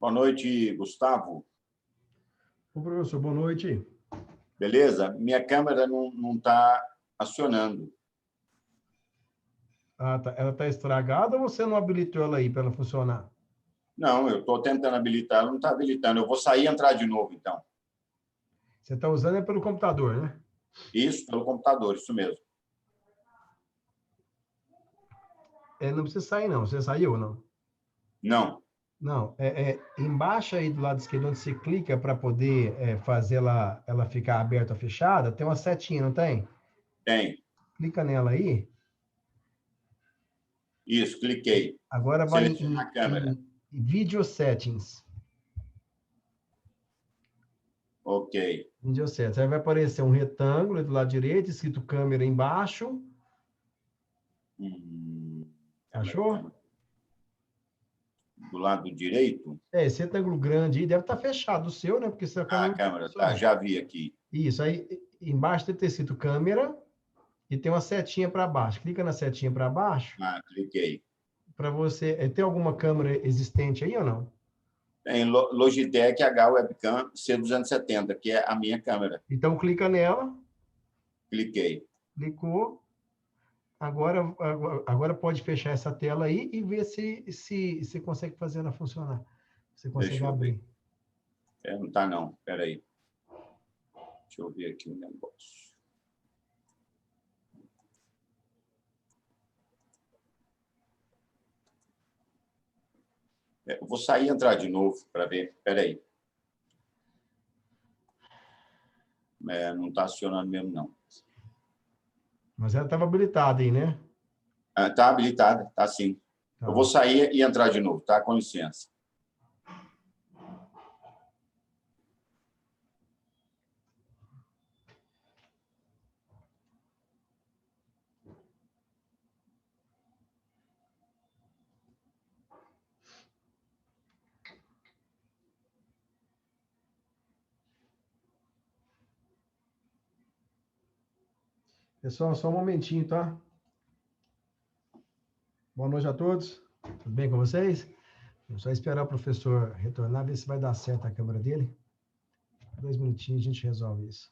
Boa noite, Gustavo. Ô, professor, boa noite. Beleza? Minha câmera não está acionando. Ah, tá. Ela está estragada ou você não habilitou ela aí para ela funcionar? Não, eu estou tentando habilitar, ela não está habilitando. Eu vou sair e entrar de novo, então. Você está usando é pelo computador, né? Isso, pelo computador, isso mesmo. Não precisa sair, não. Você saiu ou não? Não, Não. Embaixo aí do lado esquerdo, onde você clica para poder fazer ela ficar aberta ou fechada, tem uma setinha, não tem? tem. Clica nela aí. Isso, cliquei. Agora vai Selecionar a câmera. em Video Settings. Ok. Video Settings. Aí vai aparecer um retângulo do lado direito, escrito câmera embaixo. Câmera, Achou? câmera. Do lado direito. Esse retângulo grande aí deve estar fechado o seu, né? Porque seu Ah, câmera a não está câmera, tá, funcionando. já vi aqui. Isso, aí embaixo deve ter escrito câmera e tem uma setinha para baixo. Clica na setinha para baixo Ah, cliquei. para você. Tem alguma câmera existente aí ou não? Tem Logitech H Webcam C270, que é a minha câmera. Então clica nela, Cliquei. clicou. Agora pode fechar essa tela aí e ver se você consegue fazer ela funcionar. Você consegue Deixa eu ver. abrir. Não está, não. Espera aí. Deixa eu ver aqui um negócio. Eu vou sair e entrar de novo para ver. Espera aí. Não está acionando mesmo, não. Mas ela estava habilitada aí, né? Está habilitada, está sim. Eu vou Tá. sair e entrar de novo, tá? Com licença. Pessoal, só um momentinho, tá? Boa noite a todos. Tudo bem com vocês? Vamos só esperar o professor retornar, ver se vai dar certo a câmera dele. 2 minutinhos a gente resolve isso.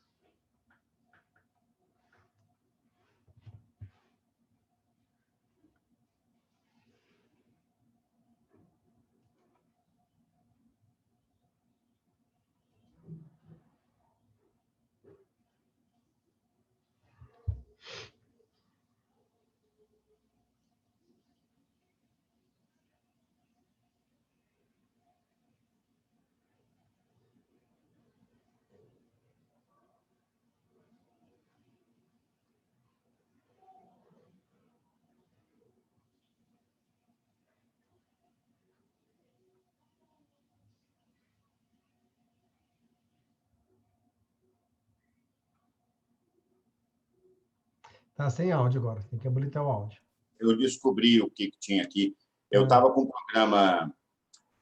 Tá sem áudio agora, tem que habilitar o áudio. Eu descobri o que tinha aqui. Eu Ah, estava com o programa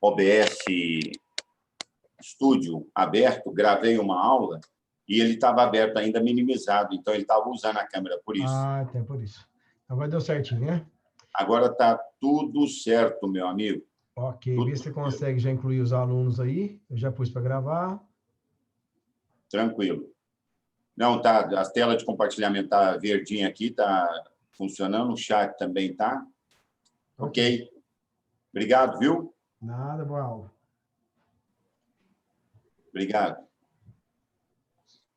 OBS Studio aberto, gravei uma aula e ele estava aberto ainda minimizado, então ele estava usando a câmera por isso. até por isso. Agora deu certinho, né? Agora está tudo certo, meu amigo. Ok, Tudo vê se você consegue já incluir os alunos aí. Eu já pus para gravar. tranquilo. Não, tá, a tela de compartilhamento está verdinha aqui, está funcionando, o chat também está. Ok. Ok. Obrigado, viu? Nada, boa aula. Obrigado.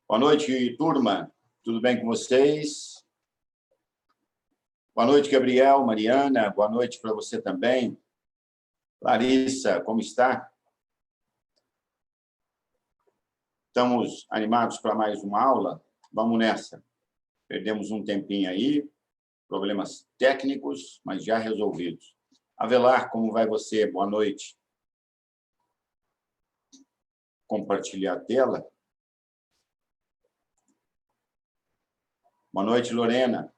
Boa noite, turma. Tudo bem com vocês? Boa noite, Gabriel, Mariana. Boa noite para você também. Larissa, como está? Estamos animados para mais uma aula? Vamos nessa. Perdemos um tempinho aí, problemas técnicos, mas já resolvidos. Avelar, como vai você? Boa noite. Compartilhar a tela. Boa noite, Lorena.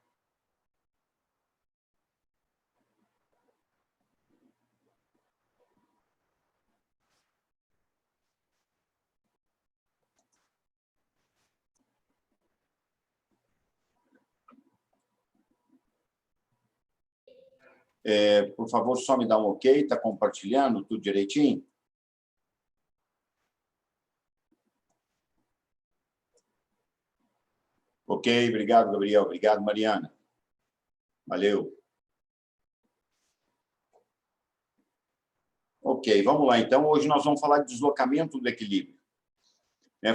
Por favor, só me dá um ok. Está compartilhando tudo direitinho? Ok, obrigado, Gabriel. Obrigado, Mariana. Valeu. Ok, vamos lá. Então, hoje nós vamos falar de deslocamento do equilíbrio.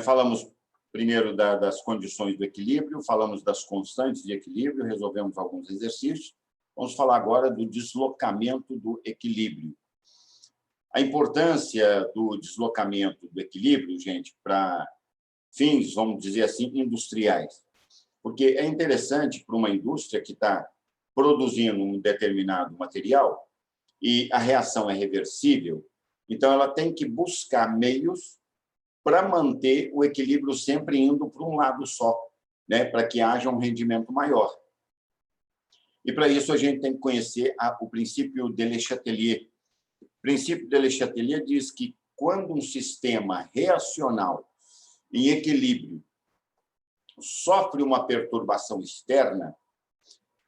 Falamos primeiro das condições do equilíbrio, falamos das constantes de equilíbrio, resolvemos alguns exercícios. Vamos falar agora do deslocamento do equilíbrio. A importância do deslocamento do equilíbrio, gente, para fins, vamos dizer assim, industriais. Porque é interessante para uma indústria que está produzindo um determinado material e a reação é reversível, então ela tem que buscar meios para manter o equilíbrio sempre indo para um lado só, para que haja um rendimento maior. E, para isso, a gente tem que conhecer o princípio de Le Chatelier. O princípio de Le Chatelier diz que, quando um sistema reacional em equilíbrio sofre uma perturbação externa,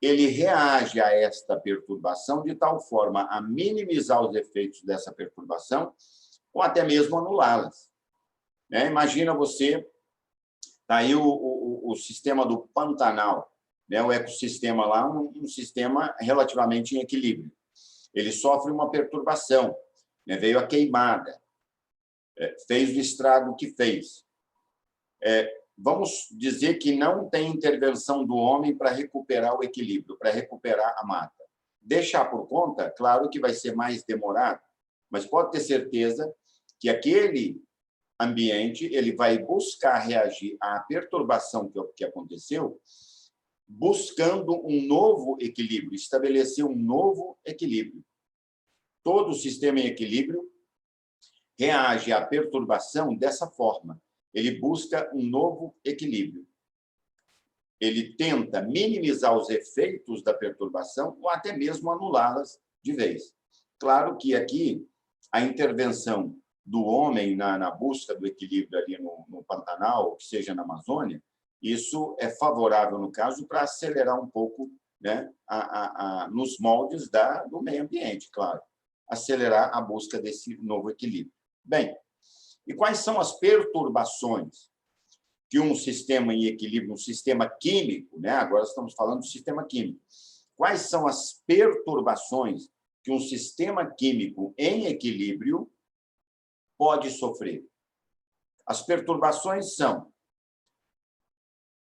ele reage a esta perturbação de tal forma a minimizar os efeitos dessa perturbação ou até mesmo anulá-las. Imagina você, está aí o sistema do Pantanal, o ecossistema lá, um sistema relativamente em equilíbrio. Ele sofre uma perturbação, veio a queimada, fez o estrago que fez. Vamos dizer que não tem intervenção do homem para recuperar o equilíbrio, para recuperar a mata. Deixar por conta, claro que vai ser mais demorado, mas pode ter certeza que aquele ambiente ele vai buscar reagir à perturbação que aconteceu, buscando um novo equilíbrio, estabelecer um novo equilíbrio. Todo sistema em equilíbrio reage à perturbação dessa forma. Ele busca um novo equilíbrio. Ele tenta minimizar os efeitos da perturbação ou até mesmo anulá-las de vez. Claro que aqui a intervenção do homem na busca do equilíbrio ali no Pantanal, ou que seja na Amazônia, isso é favorável, no caso, para acelerar um pouco nos moldes do meio ambiente, claro. Acelerar a busca desse novo equilíbrio. Bem, e quais são as perturbações que um sistema em equilíbrio, um sistema químico, agora estamos falando do sistema químico, quais são as perturbações que um sistema químico em equilíbrio pode sofrer? As perturbações são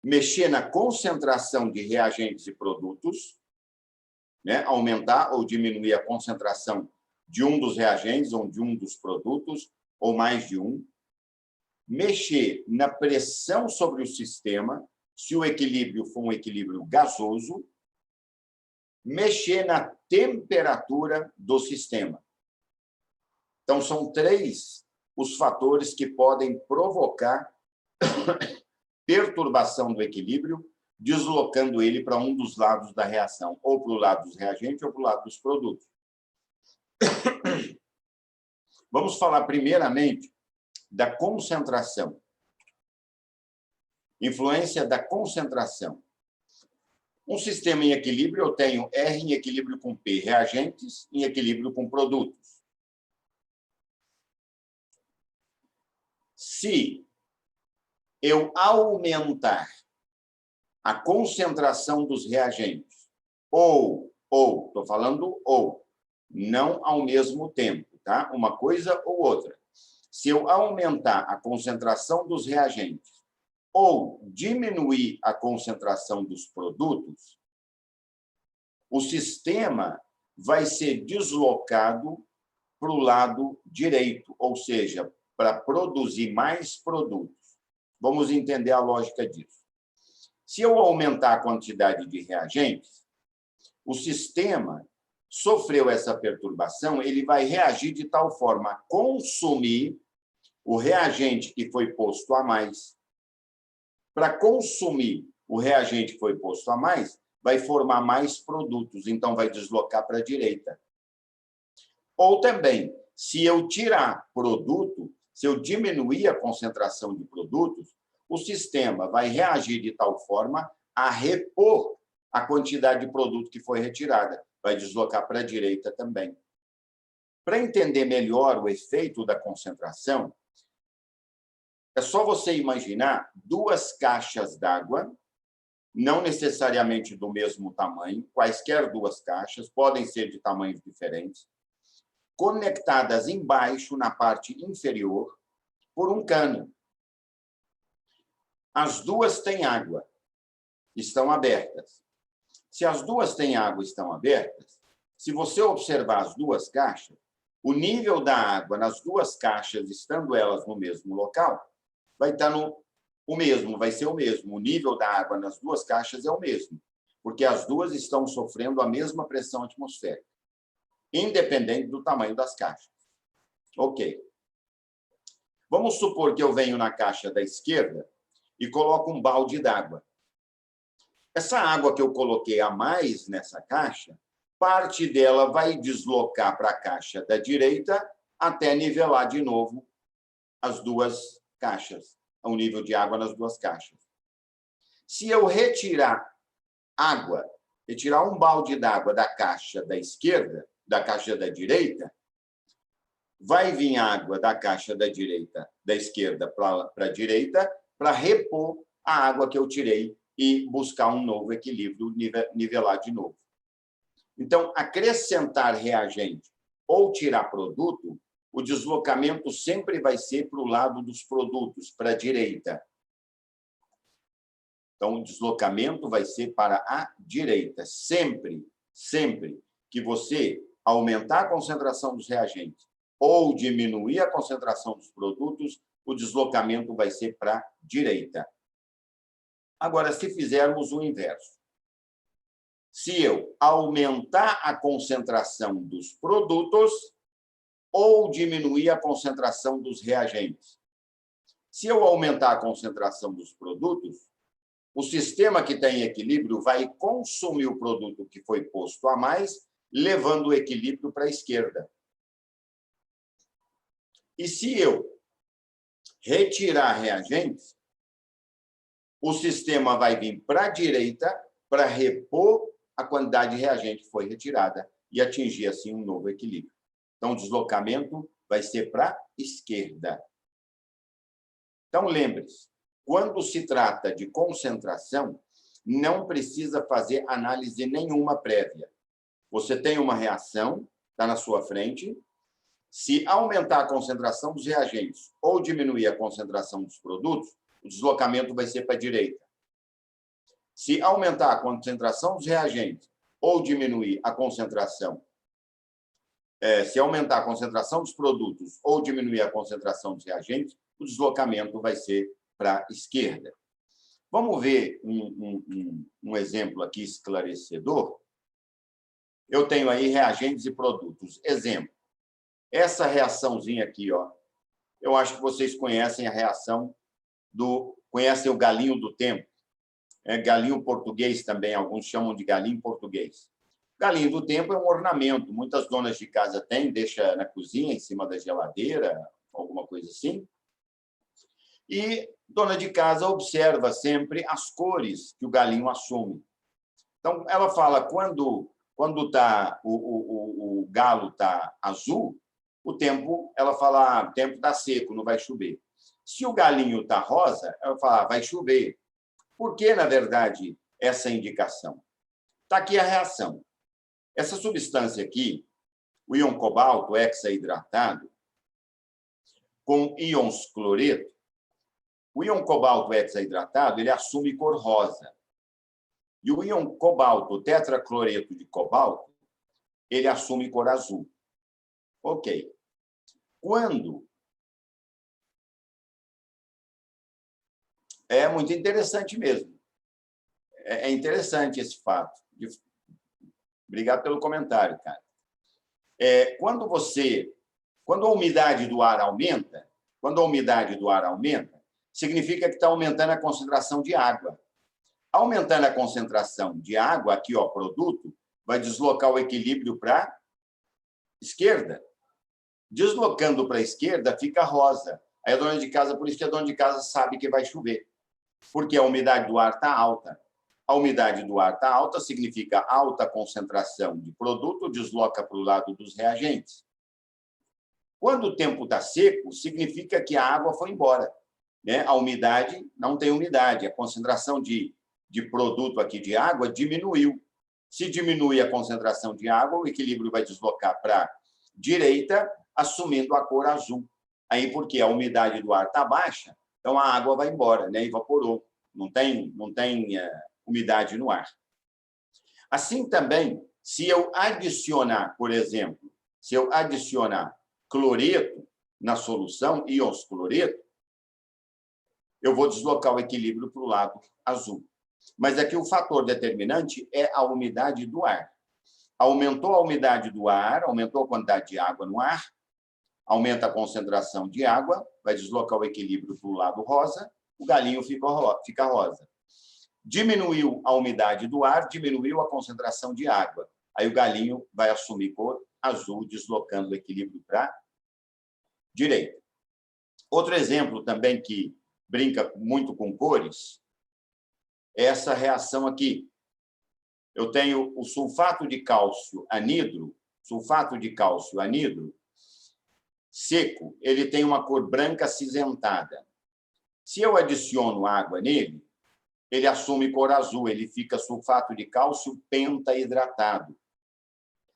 mexer na concentração de reagentes e produtos, aumentar ou diminuir a concentração de um dos reagentes ou de um dos produtos, ou mais de um, mexer na pressão sobre o sistema, se o equilíbrio for um equilíbrio gasoso, mexer na temperatura do sistema. Então, são 3 os fatores que podem provocar perturbação do equilíbrio, deslocando ele para um dos lados da reação, ou para o lado dos reagentes ou para o lado dos produtos. Vamos falar primeiramente da concentração. Influência da concentração. Um sistema em equilíbrio, eu tenho R em equilíbrio com P, reagentes em equilíbrio com produtos. Se eu aumentar a concentração dos reagentes, estou falando não ao mesmo tempo, tá? Uma coisa ou outra. Se eu aumentar a concentração dos reagentes ou diminuir a concentração dos produtos, o sistema vai ser deslocado para o lado direito, ou seja, para produzir mais produtos. Vamos entender a lógica disso. Se eu aumentar a quantidade de reagentes, o sistema sofreu essa perturbação, ele vai reagir de tal forma a consumir o reagente que foi posto a mais. Para consumir o reagente que foi posto a mais, vai formar mais produtos, então vai deslocar para a direita. Ou também, se eu tirar produto, se eu diminuir a concentração de produtos, o sistema vai reagir de tal forma a repor a quantidade de produto que foi retirada. Vai deslocar para a direita também. Para entender melhor o efeito da concentração, é só você imaginar 2 caixas d'água não necessariamente do mesmo tamanho, quaisquer duas caixas, podem ser de tamanhos diferentes, conectadas embaixo, na parte inferior, por um cano. As duas têm água, estão abertas. Se as duas têm água e estão abertas, se você observar as duas caixas, o nível da água nas duas caixas, estando elas no mesmo local, vai estar o mesmo, vai ser o mesmo. O nível da água nas duas caixas é o mesmo, porque as duas estão sofrendo a mesma pressão atmosférica, independente do tamanho das caixas. Ok. Vamos supor que eu venho na caixa da esquerda e coloco um balde d'água. Essa água que eu coloquei a mais nessa caixa, parte dela vai deslocar para a caixa da direita até nivelar de novo as duas caixas, o nível de água nas duas caixas. Se eu retirar água, retirar um balde d'água da caixa da esquerda, da caixa da direita, vai vir água da caixa da direita, da esquerda para a direita, para repor a água que eu tirei e buscar um novo equilíbrio, nivelar de novo. Então, acrescentar reagente ou tirar produto, o deslocamento sempre vai ser para o lado dos produtos, para a direita. Então, o deslocamento vai ser para a direita. Sempre, sempre que você aumentar a concentração dos reagentes ou diminuir a concentração dos produtos, o deslocamento vai ser para a direita. Agora, se fizermos o inverso, se eu aumentar a concentração dos produtos ou diminuir a concentração dos reagentes. Se eu aumentar a concentração dos produtos, o sistema que está em equilíbrio vai consumir o produto que foi posto a mais, levando o equilíbrio para a esquerda. E se eu retirar reagentes, o sistema vai vir para a direita para repor a quantidade de reagente que foi retirada e atingir, assim, um novo equilíbrio. Então, o deslocamento vai ser para a esquerda. Então, lembre-se, quando se trata de concentração, não precisa fazer análise nenhuma prévia. Você tem uma reação, está na sua frente. Se aumentar a concentração dos reagentes ou diminuir a concentração dos produtos, o deslocamento vai ser para a direita. Se aumentar a concentração dos reagentes ou diminuir a concentração, se aumentar a concentração dos produtos ou diminuir a concentração dos reagentes, o deslocamento vai ser para a esquerda. Vamos ver um exemplo aqui esclarecedor. Eu tenho aí reagentes e produtos. Exemplo, essa reaçãozinha aqui, ó, eu acho que vocês conhecem a reação conhecem o galinho do tempo. Galinho português também, alguns chamam de galinho português. Galinho do tempo é um ornamento. Muitas donas de casa têm, deixa na cozinha, em cima da geladeira, alguma coisa assim. E dona de casa observa sempre as cores que o galinho assume. Então, ela fala, quando o galo está azul, ela fala, o tempo está seco, não vai chover. Se o galinho está rosa, ela fala, vai chover. Por que, na verdade, essa indicação? Está aqui a reação. Essa substância aqui, o íon cobalto hexaidratado, com íons cloreto, o íon cobalto hexaidratado ele assume cor rosa. E o íon cobalto tetracloreto de cobalto, ele assume cor azul. Ok. É muito interessante mesmo. É interessante esse fato. Obrigado pelo comentário, cara. Quando a umidade do ar aumenta, significa que está aumentando a concentração de água. Aumentando a concentração de água, aqui, ó, produto, vai deslocar o equilíbrio para a esquerda. Deslocando para a esquerda, fica rosa. Aí a dona de casa, por isso que a dona de casa sabe que vai chover. Porque a umidade do ar está alta. A umidade do ar está alta significa alta concentração de produto, desloca para o lado dos reagentes. Quando o tempo está seco, significa que a água foi embora. A umidade não tem umidade, a concentração de de produto aqui de água diminuiu. Se diminui a concentração de água, o equilíbrio vai deslocar para a direita, assumindo a cor azul. Aí, porque a umidade do ar está baixa, então a água vai embora, né? Evaporou. Não tem umidade no ar. Assim também, se eu adicionar, por exemplo, se eu adicionar cloreto na solução, íons cloreto, eu vou deslocar o equilíbrio para o lado azul. Mas aqui o fator determinante é a umidade do ar. Aumentou a umidade do ar, aumentou a quantidade de água no ar, aumenta a concentração de água, vai deslocar o equilíbrio para o lado rosa, o galinho fica rosa. Diminuiu a umidade do ar, diminuiu a concentração de água. Aí o galinho vai assumir cor azul, deslocando o equilíbrio para a direita. Outro exemplo também que brinca muito com cores é essa reação aqui. Eu tenho o sulfato de cálcio anidro, seco, ele tem uma cor branca acinzentada. Se eu adiciono água nele, ele assume cor azul, ele fica sulfato de cálcio pentaidratado.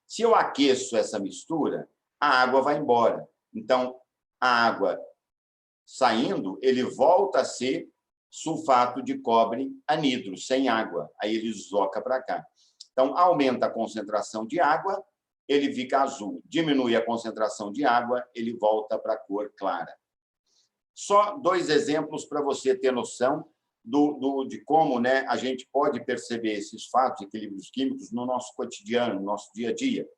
Se eu aqueço essa mistura, a água vai embora. Então, a água saindo, ele volta a ser sulfato de cobre anidro, sem água. Aí ele desloca para cá. Então, aumenta a concentração de água, ele fica azul. Diminui a concentração de água, ele volta para a cor clara. Só 2 exemplos para você ter noção de como, né, a gente pode perceber esses fatos, equilíbrios químicos, no nosso cotidiano, no nosso dia a dia.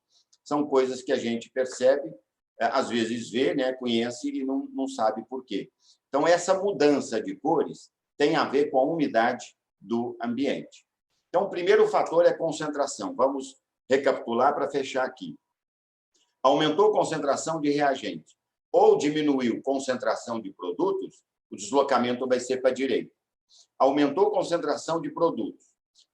São coisas que a gente percebe, às vezes vê, né, conhece e não sabe por quê. Então, essa mudança de cores tem a ver com a umidade do ambiente. Então, o primeiro fator é concentração. Vamos recapitular para fechar aqui. Aumentou a concentração de reagentes ou diminuiu a concentração de produtos, o deslocamento vai ser para a direita. Aumentou a concentração de produtos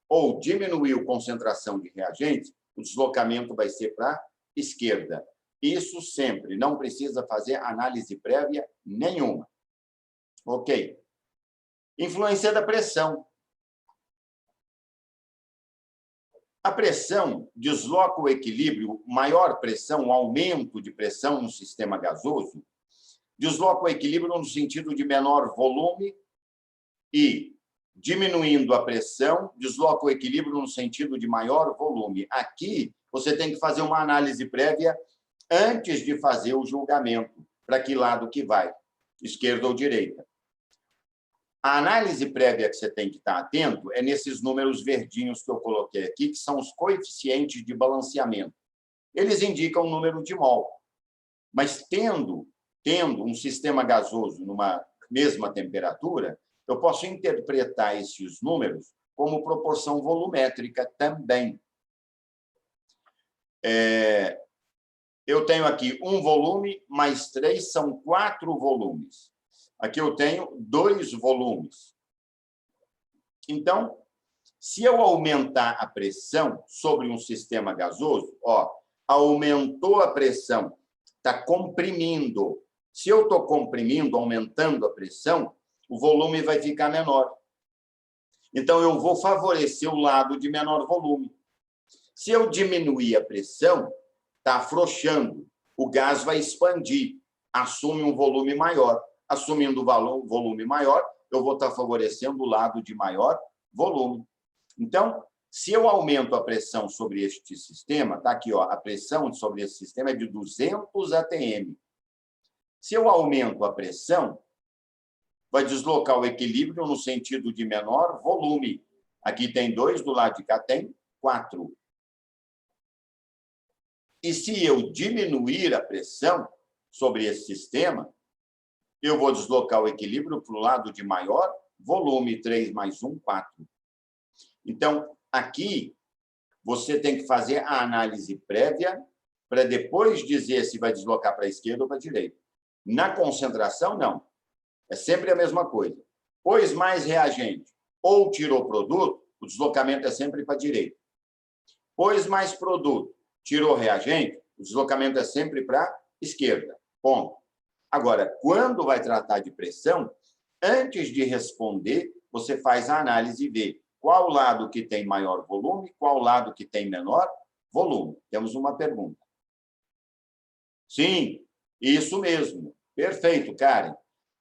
ou diminuiu a concentração de reagentes, o deslocamento vai ser para a esquerda. Isso sempre, não precisa fazer análise prévia nenhuma. Ok. Influência da pressão. A pressão desloca o equilíbrio, maior pressão, o aumento de pressão no sistema gasoso, desloca o equilíbrio no sentido de menor volume e, diminuindo a pressão, desloca o equilíbrio no sentido de maior volume. Aqui, você tem que fazer uma análise prévia antes de fazer o julgamento, para que lado que vai, esquerda ou direita. A análise prévia que você tem que estar atento é nesses números verdinhos que eu coloquei aqui, que são os coeficientes de balanceamento. Eles indicam o número de mol. Mas, tendo um sistema gasoso numa mesma temperatura, eu posso interpretar esses números como proporção volumétrica também. Eu tenho aqui um volume mais 3, são 4 volumes. Aqui eu tenho 2 volumes. Então, se eu aumentar a pressão sobre um sistema gasoso, aumentou a pressão, está comprimindo. Se eu estou comprimindo, aumentando a pressão, o volume vai ficar menor. Então, eu vou favorecer o lado de menor volume. Se eu diminuir a pressão, está afrouxando. O gás vai expandir, assume um volume maior. Assumindo o volume maior, eu vou estar favorecendo o lado de maior volume. Então, se eu aumento a pressão sobre este sistema, está aqui, a pressão sobre esse sistema é de 200 atm. Se eu aumento a pressão, vai deslocar o equilíbrio no sentido de menor volume. Aqui tem 2, do lado de cá tem 4. E se eu diminuir a pressão sobre esse sistema, eu vou deslocar o equilíbrio para o lado de maior volume, 3 mais 1, 4. Então, aqui, você tem que fazer a análise prévia para depois dizer se vai deslocar para a esquerda ou para a direita. Na concentração, não. É sempre a mesma coisa. Pôs mais reagente ou tirou produto, o deslocamento é sempre para a direita. Pôs mais produto, tirou reagente, o deslocamento é sempre para a esquerda. Ponto. Agora, quando vai tratar de pressão, antes de responder, você faz a análise e vê qual lado que tem maior volume, qual lado que tem menor volume. Temos uma pergunta. Sim, isso mesmo. Perfeito, Karen.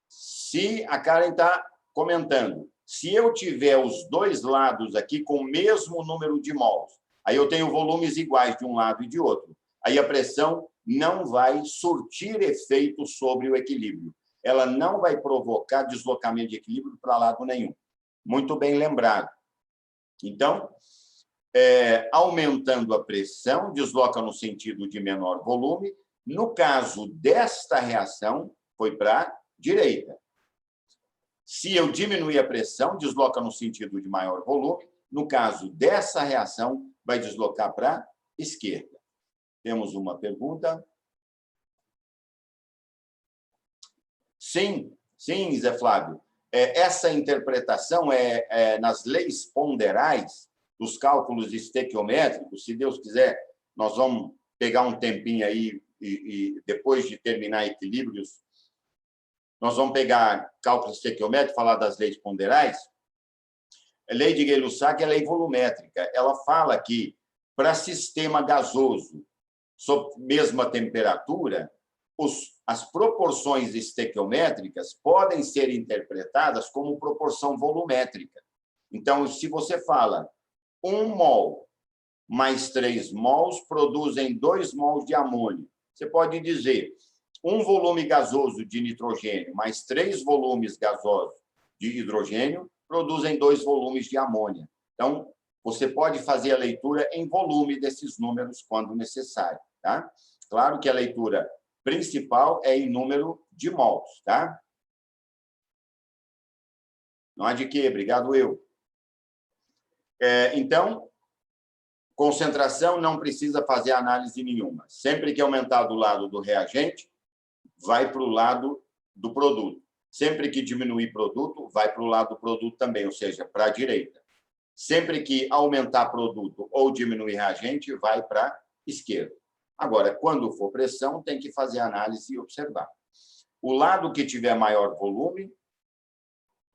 Se a Karen está comentando, se eu tiver os dois lados aqui com o mesmo número de mols, aí eu tenho volumes iguais de um lado e de outro, aí a pressão não vai surtir efeito sobre o equilíbrio. Ela não vai provocar deslocamento de equilíbrio para lado nenhum. Muito bem lembrado. Então, aumentando a pressão, desloca no sentido de menor volume. No caso desta reação, foi para a direita. Se eu diminuir a pressão, desloca no sentido de maior volume. No caso dessa reação, vai deslocar para a esquerda. Temos uma pergunta. Sim, sim, Zé Flávio. Essa interpretação é nas leis ponderais dos cálculos estequiométricos. Se Deus quiser, nós vamos pegar um tempinho aí e depois de terminar equilíbrios, nós vamos pegar cálculo estequiométrico, falar das leis ponderais. A lei de Gay-Lussac é a lei volumétrica. Ela fala que, para sistema gasoso, sob mesma temperatura, as proporções estequiométricas podem ser interpretadas como proporção volumétrica. Então, se você fala 1 mol mais 3 mols produzem 2 mols de amônio, você pode dizer 1 volume gasoso de nitrogênio mais 3 volumes gasosos de hidrogênio produzem 2 volumes de amônia. Então, você pode fazer a leitura em volume desses números quando necessário. Tá? Claro que a leitura principal é em número de mols. Tá? Não há de quê, obrigado eu. Então, concentração não precisa fazer análise nenhuma. Sempre que aumentar do lado do reagente, vai para o lado do produto. Sempre que diminuir produto, vai para o lado do produto também, ou seja, para a direita. Sempre que aumentar produto ou diminuir reagente, vai para a esquerda. Agora, quando for pressão, tem que fazer análise e observar. O lado que tiver maior volume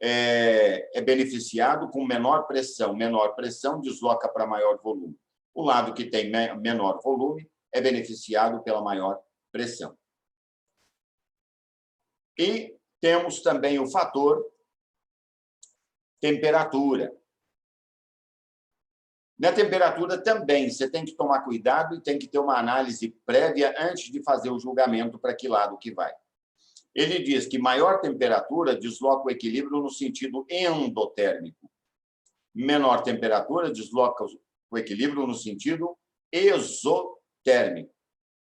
é beneficiado com menor pressão. Menor pressão desloca para maior volume. O lado que tem menor volume é beneficiado pela maior pressão. E temos também o fator temperatura. Na temperatura também, você tem que tomar cuidado e tem que ter uma análise prévia antes de fazer o julgamento para que lado que vai. Ele diz que maior temperatura desloca o equilíbrio no sentido endotérmico. Menor temperatura desloca o equilíbrio no sentido exotérmico.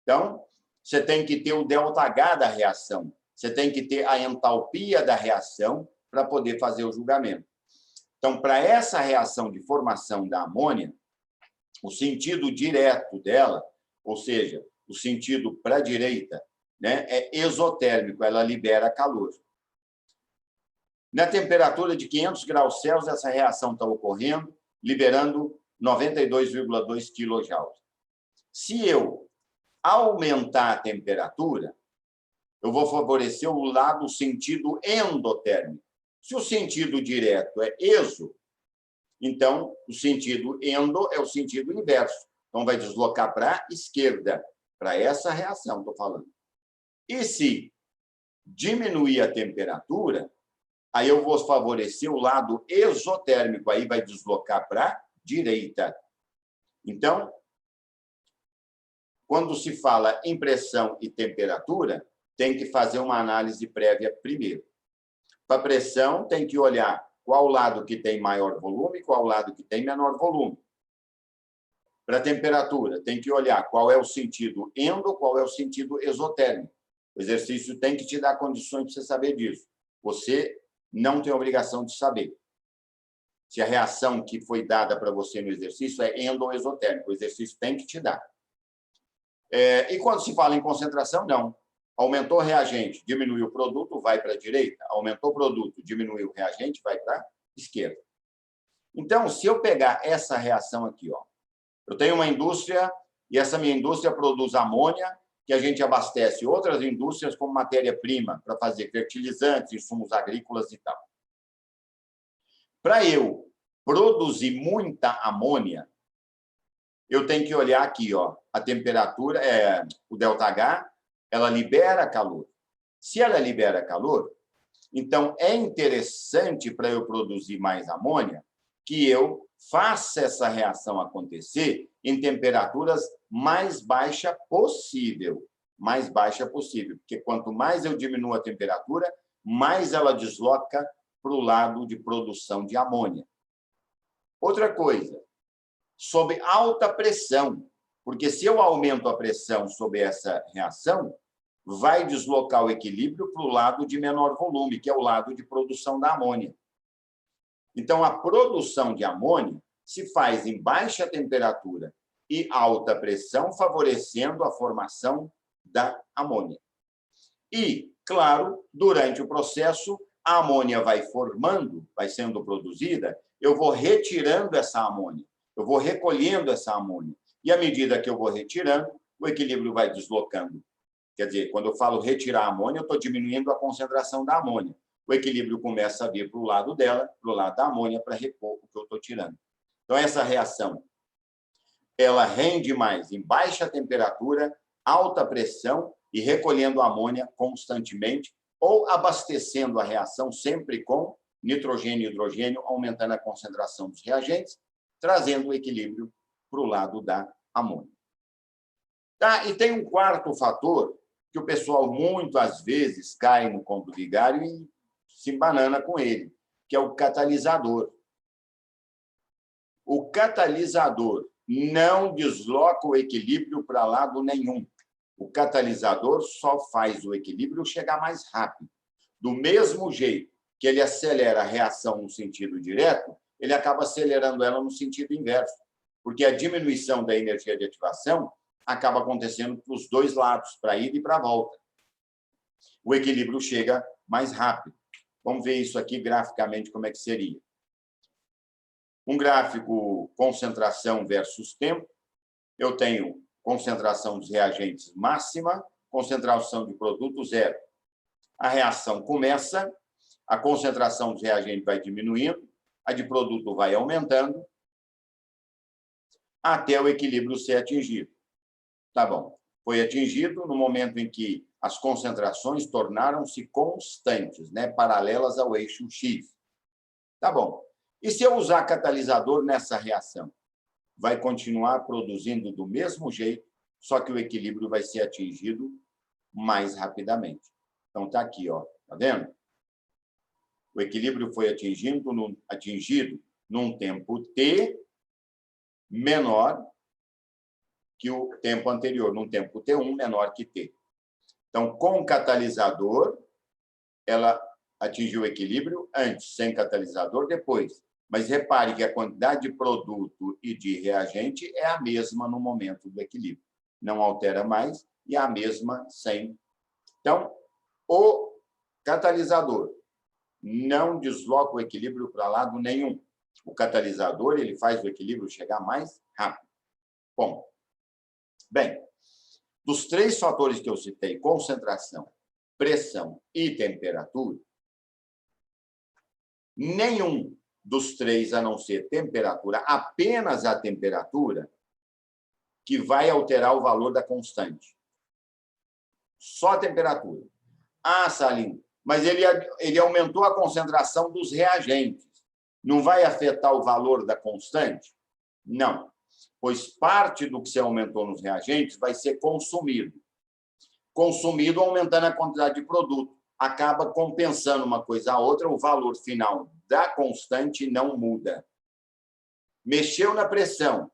Então, você tem que ter o ΔH da reação. Você tem que ter a entalpia da reação para poder fazer o julgamento. Então, para essa reação de formação da amônia, o sentido direto dela, ou seja, o sentido para a direita, né, é exotérmico, ela libera calor. Na temperatura de 500 graus Celsius, essa reação está ocorrendo, liberando 92,2 kJ. Se eu aumentar a temperatura, eu vou favorecer o lado sentido endotérmico. Se o sentido direto é exo, então o sentido endo é o sentido inverso. Então, vai deslocar para a esquerda, para essa reação, estou falando. E se diminuir a temperatura, aí eu vou favorecer o lado exotérmico, aí vai deslocar para a direita. Então, quando se fala em pressão e temperatura, tem que fazer uma análise prévia primeiro. Para pressão, tem que olhar qual lado que tem maior volume, qual lado que tem menor volume. Para temperatura, tem que olhar qual é o sentido endo, qual é o sentido exotérmico. O exercício tem que te dar condições para você saber disso. Você não tem obrigação de saber se a reação que foi dada para você no exercício é endo ou exotérmico. O exercício tem que te dar. E quando se fala em concentração, não. Aumentou o reagente, diminuiu o produto, vai para a direita. Aumentou o produto, diminuiu o reagente, vai para a esquerda. Então, se eu pegar essa reação aqui, ó, eu tenho uma indústria e essa minha indústria produz amônia, que a gente abastece outras indústrias como matéria-prima para fazer fertilizantes, insumos agrícolas e tal. Para eu produzir muita amônia, eu tenho que olhar aqui, ó, a temperatura, o ΔH, ela libera calor. Se ela libera calor, então é interessante para eu produzir mais amônia que eu faça essa reação acontecer em temperaturas mais baixa possível. Mais baixa possível, porque quanto mais eu diminuo a temperatura, mais ela desloca para o lado de produção de amônia. Outra coisa, sob alta pressão, porque se eu aumento a pressão sob essa reação, vai deslocar o equilíbrio para o lado de menor volume, que é o lado de produção da amônia. Então, a produção de amônia se faz em baixa temperatura e alta pressão, favorecendo a formação da amônia. E, claro, durante o processo, a amônia vai formando, vai sendo produzida, eu vou retirando essa amônia, eu vou recolhendo essa amônia. E, à medida que eu vou retirando, o equilíbrio vai deslocando. Quer dizer, quando eu falo retirar a amônia, eu estou diminuindo a concentração da amônia. O equilíbrio começa a vir para o lado dela, para o lado da amônia, para repor o que eu estou tirando. Então, essa reação, ela rende mais em baixa temperatura, alta pressão e recolhendo a amônia constantemente ou abastecendo a reação sempre com nitrogênio e hidrogênio, aumentando a concentração dos reagentes, trazendo o equilíbrio para o lado da amônia. Tá? E tem um quarto fator que o pessoal, muitas vezes, cai no conto vigário e se embanana com ele, que é o catalisador. O catalisador não desloca o equilíbrio para lado nenhum. O catalisador só faz o equilíbrio chegar mais rápido. Do mesmo jeito que ele acelera a reação no sentido direto, ele acaba acelerando ela no sentido inverso, porque a diminuição da energia de ativação acaba acontecendo para os dois lados, para a ida e para a volta. O equilíbrio chega mais rápido. Vamos ver isso aqui graficamente, como é que seria. Um gráfico concentração versus tempo. Eu tenho concentração dos reagentes máxima, concentração de produto zero. A reação começa, a concentração dos reagentes vai diminuindo, a de produto vai aumentando, até o equilíbrio ser atingido. Tá bom. Foi atingido no momento em que as concentrações tornaram-se constantes, né, paralelas ao eixo X. Tá bom. E se eu usar catalisador nessa reação? Vai continuar produzindo do mesmo jeito, só que o equilíbrio vai ser atingido mais rapidamente. Então, está aqui, ó, tá vendo? O equilíbrio foi atingido num tempo t menor que o tempo anterior, num tempo t1 menor que t. Então, com o catalisador, ela atingiu o equilíbrio antes, sem catalisador, depois. Mas repare que a quantidade de produto e de reagente é a mesma no momento do equilíbrio. Não altera mais e é a mesma sem. Então, o catalisador não desloca o equilíbrio para lado nenhum. O catalisador ele faz o equilíbrio chegar mais rápido. Bom, bem, dos três fatores que eu citei, concentração, pressão e temperatura, nenhum dos três, a não ser temperatura, apenas a temperatura, que vai alterar o valor da constante. Só a temperatura. Ah, Salim, mas ele aumentou a concentração dos reagentes. Não vai afetar o valor da constante? Não, pois parte do que você aumentou nos reagentes vai ser consumido. Consumido aumentando a quantidade de produto. Acaba compensando uma coisa a outra, o valor final da constante não muda. Mexeu na pressão,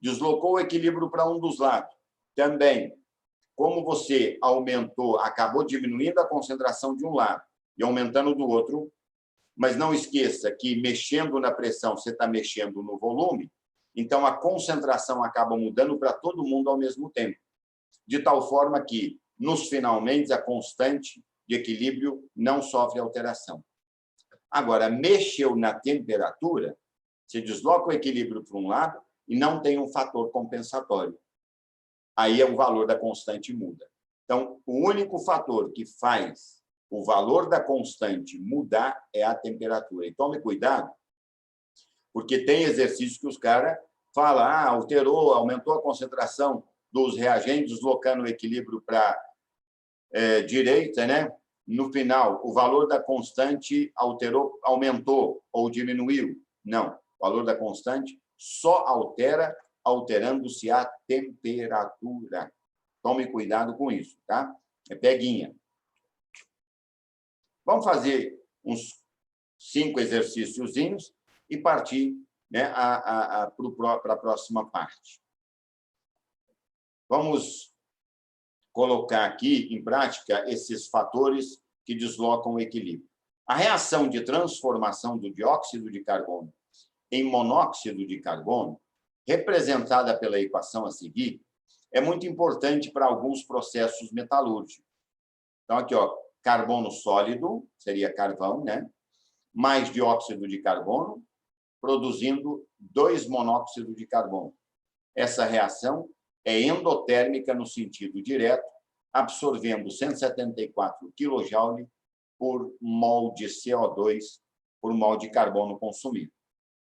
deslocou o equilíbrio para um dos lados. Também, como você aumentou, acabou diminuindo a concentração de um lado e aumentando do outro, mas não esqueça que mexendo na pressão, você está mexendo no volume, então a concentração acaba mudando para todo mundo ao mesmo tempo, de tal forma que, nos finalmente, a constante de equilíbrio não sofre alteração. Agora, mexeu na temperatura, você desloca o equilíbrio para um lado e não tem um fator compensatório. Aí o valor da constante muda. Então, o único fator que faz o valor da constante mudar é a temperatura. E tome cuidado, Porque tem exercícios que os caras falam, alterou, aumentou a concentração dos reagentes, deslocando o equilíbrio para direita, né? No final, o valor da constante alterou, aumentou ou diminuiu? Não. O valor da constante só alterando-se a temperatura. Tome cuidado com isso, tá? É peguinha. Vamos fazer uns 5 exercíciozinhos e partir, né, para a próxima parte. Vamos colocar aqui em prática esses fatores que deslocam o equilíbrio. A reação de transformação do dióxido de carbono em monóxido de carbono, representada pela equação a seguir, é muito importante para alguns processos metalúrgicos. Então, aqui, ó, carbono sólido, seria carvão, né? Mais dióxido de carbono, produzindo 2 monóxidos de carbono. Essa reação é endotérmica no sentido direto, absorvendo 174 kJ por mol de CO2 por mol de carbono consumido,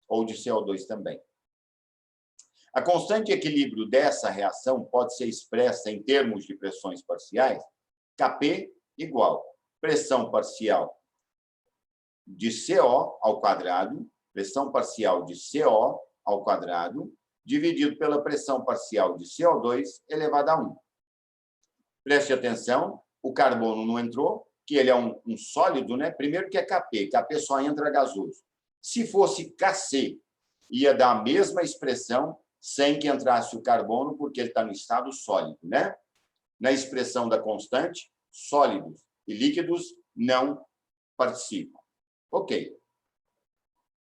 ou de CO2 também. A constante de equilíbrio dessa reação pode ser expressa em termos de pressões parciais, Kp igual pressão parcial de CO ao quadrado, pressão parcial de CO ao quadrado, dividido pela pressão parcial de CO2 elevado a 1. Preste atenção, o carbono não entrou, que ele é um sólido, né? Primeiro que é Kp, Kp só entra gasoso. Se fosse Kc, ia dar a mesma expressão sem que entrasse o carbono, porque ele está no estado sólido, né? Na expressão da constante, sólidos e líquidos não participam. Ok.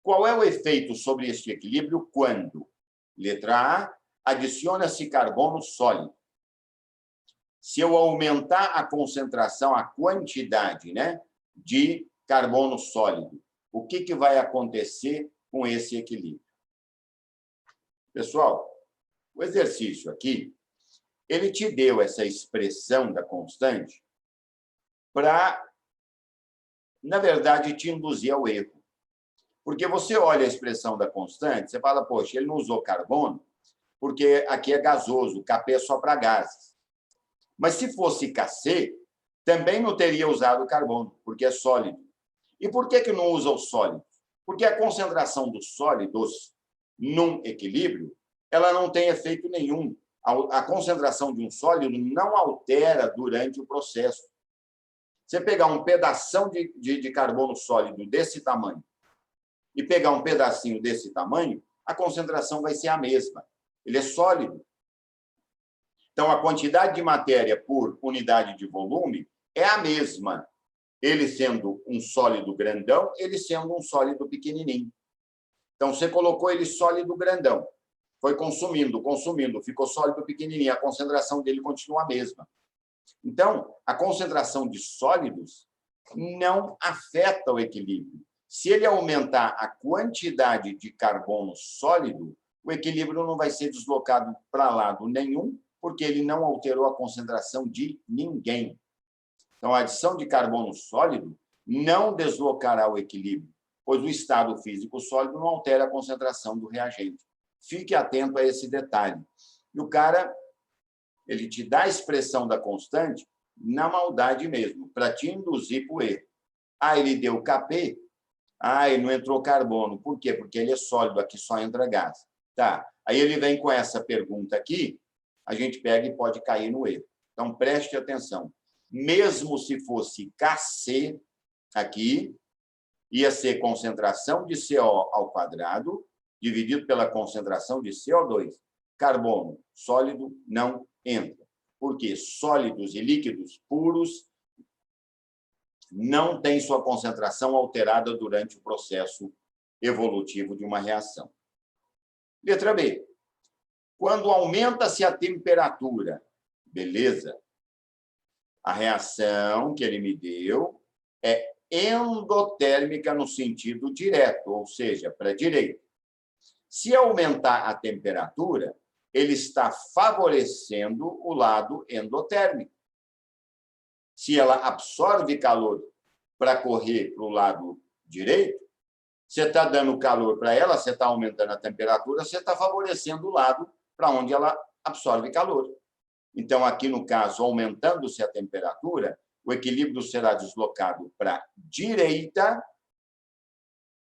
Qual é o efeito sobre este equilíbrio quando? Letra A, adiciona-se carbono sólido. Se eu aumentar a concentração, a quantidade, né, de carbono sólido, o que vai acontecer com esse equilíbrio? Pessoal, o exercício aqui, ele te deu essa expressão da constante para, na verdade, te induzir ao erro. Porque você olha a expressão da constante, você fala, poxa, ele não usou carbono, porque aqui é gasoso, o Kp é só para gases. Mas se fosse Kc, também não teria usado carbono, porque é sólido. E por que não usa o sólido? Porque a concentração dos sólidos num equilíbrio, ela não tem efeito nenhum. A concentração de um sólido não altera durante o processo. Você pegar um pedação de carbono sólido desse tamanho e pegar um pedacinho desse tamanho, a concentração vai ser a mesma. Ele é sólido. Então, a quantidade de matéria por unidade de volume é a mesma. Ele sendo um sólido grandão, ele sendo um sólido pequenininho. Então, você colocou ele sólido grandão. Foi consumindo, ficou sólido pequenininho. A concentração dele continua a mesma. Então, a concentração de sólidos não afeta o equilíbrio. Se ele aumentar a quantidade de carbono sólido, o equilíbrio não vai ser deslocado para lado nenhum, porque ele não alterou a concentração de ninguém. Então, a adição de carbono sólido não deslocará o equilíbrio, pois o estado físico sólido não altera a concentração do reagente. Fique atento a esse detalhe. E o cara, ele te dá a expressão da constante na maldade mesmo, para te induzir para o erro. Ele deu Kp, e não entrou carbono. Por quê? Porque ele é sólido, aqui só entra gás. Tá. Aí ele vem com essa pergunta aqui, a gente pega e pode cair no erro. Então, preste atenção. Mesmo se fosse Kc aqui, ia ser concentração de CO ao quadrado, dividido pela concentração de CO2. Carbono sólido não entra. Porque sólidos e líquidos puros não têm sua concentração alterada durante o processo evolutivo de uma reação. Letra B. Quando aumenta-se a temperatura, beleza? A reação que ele me deu é endotérmica no sentido direto, ou seja, para a direita. Se aumentar a temperatura, ele está favorecendo o lado endotérmico. Se ela absorve calor para correr para o lado direito, Você está dando calor para ela, você está aumentando a temperatura, você está favorecendo o lado para onde ela absorve calor. Então, aqui no caso, aumentando-se a temperatura, o equilíbrio será deslocado para a direita,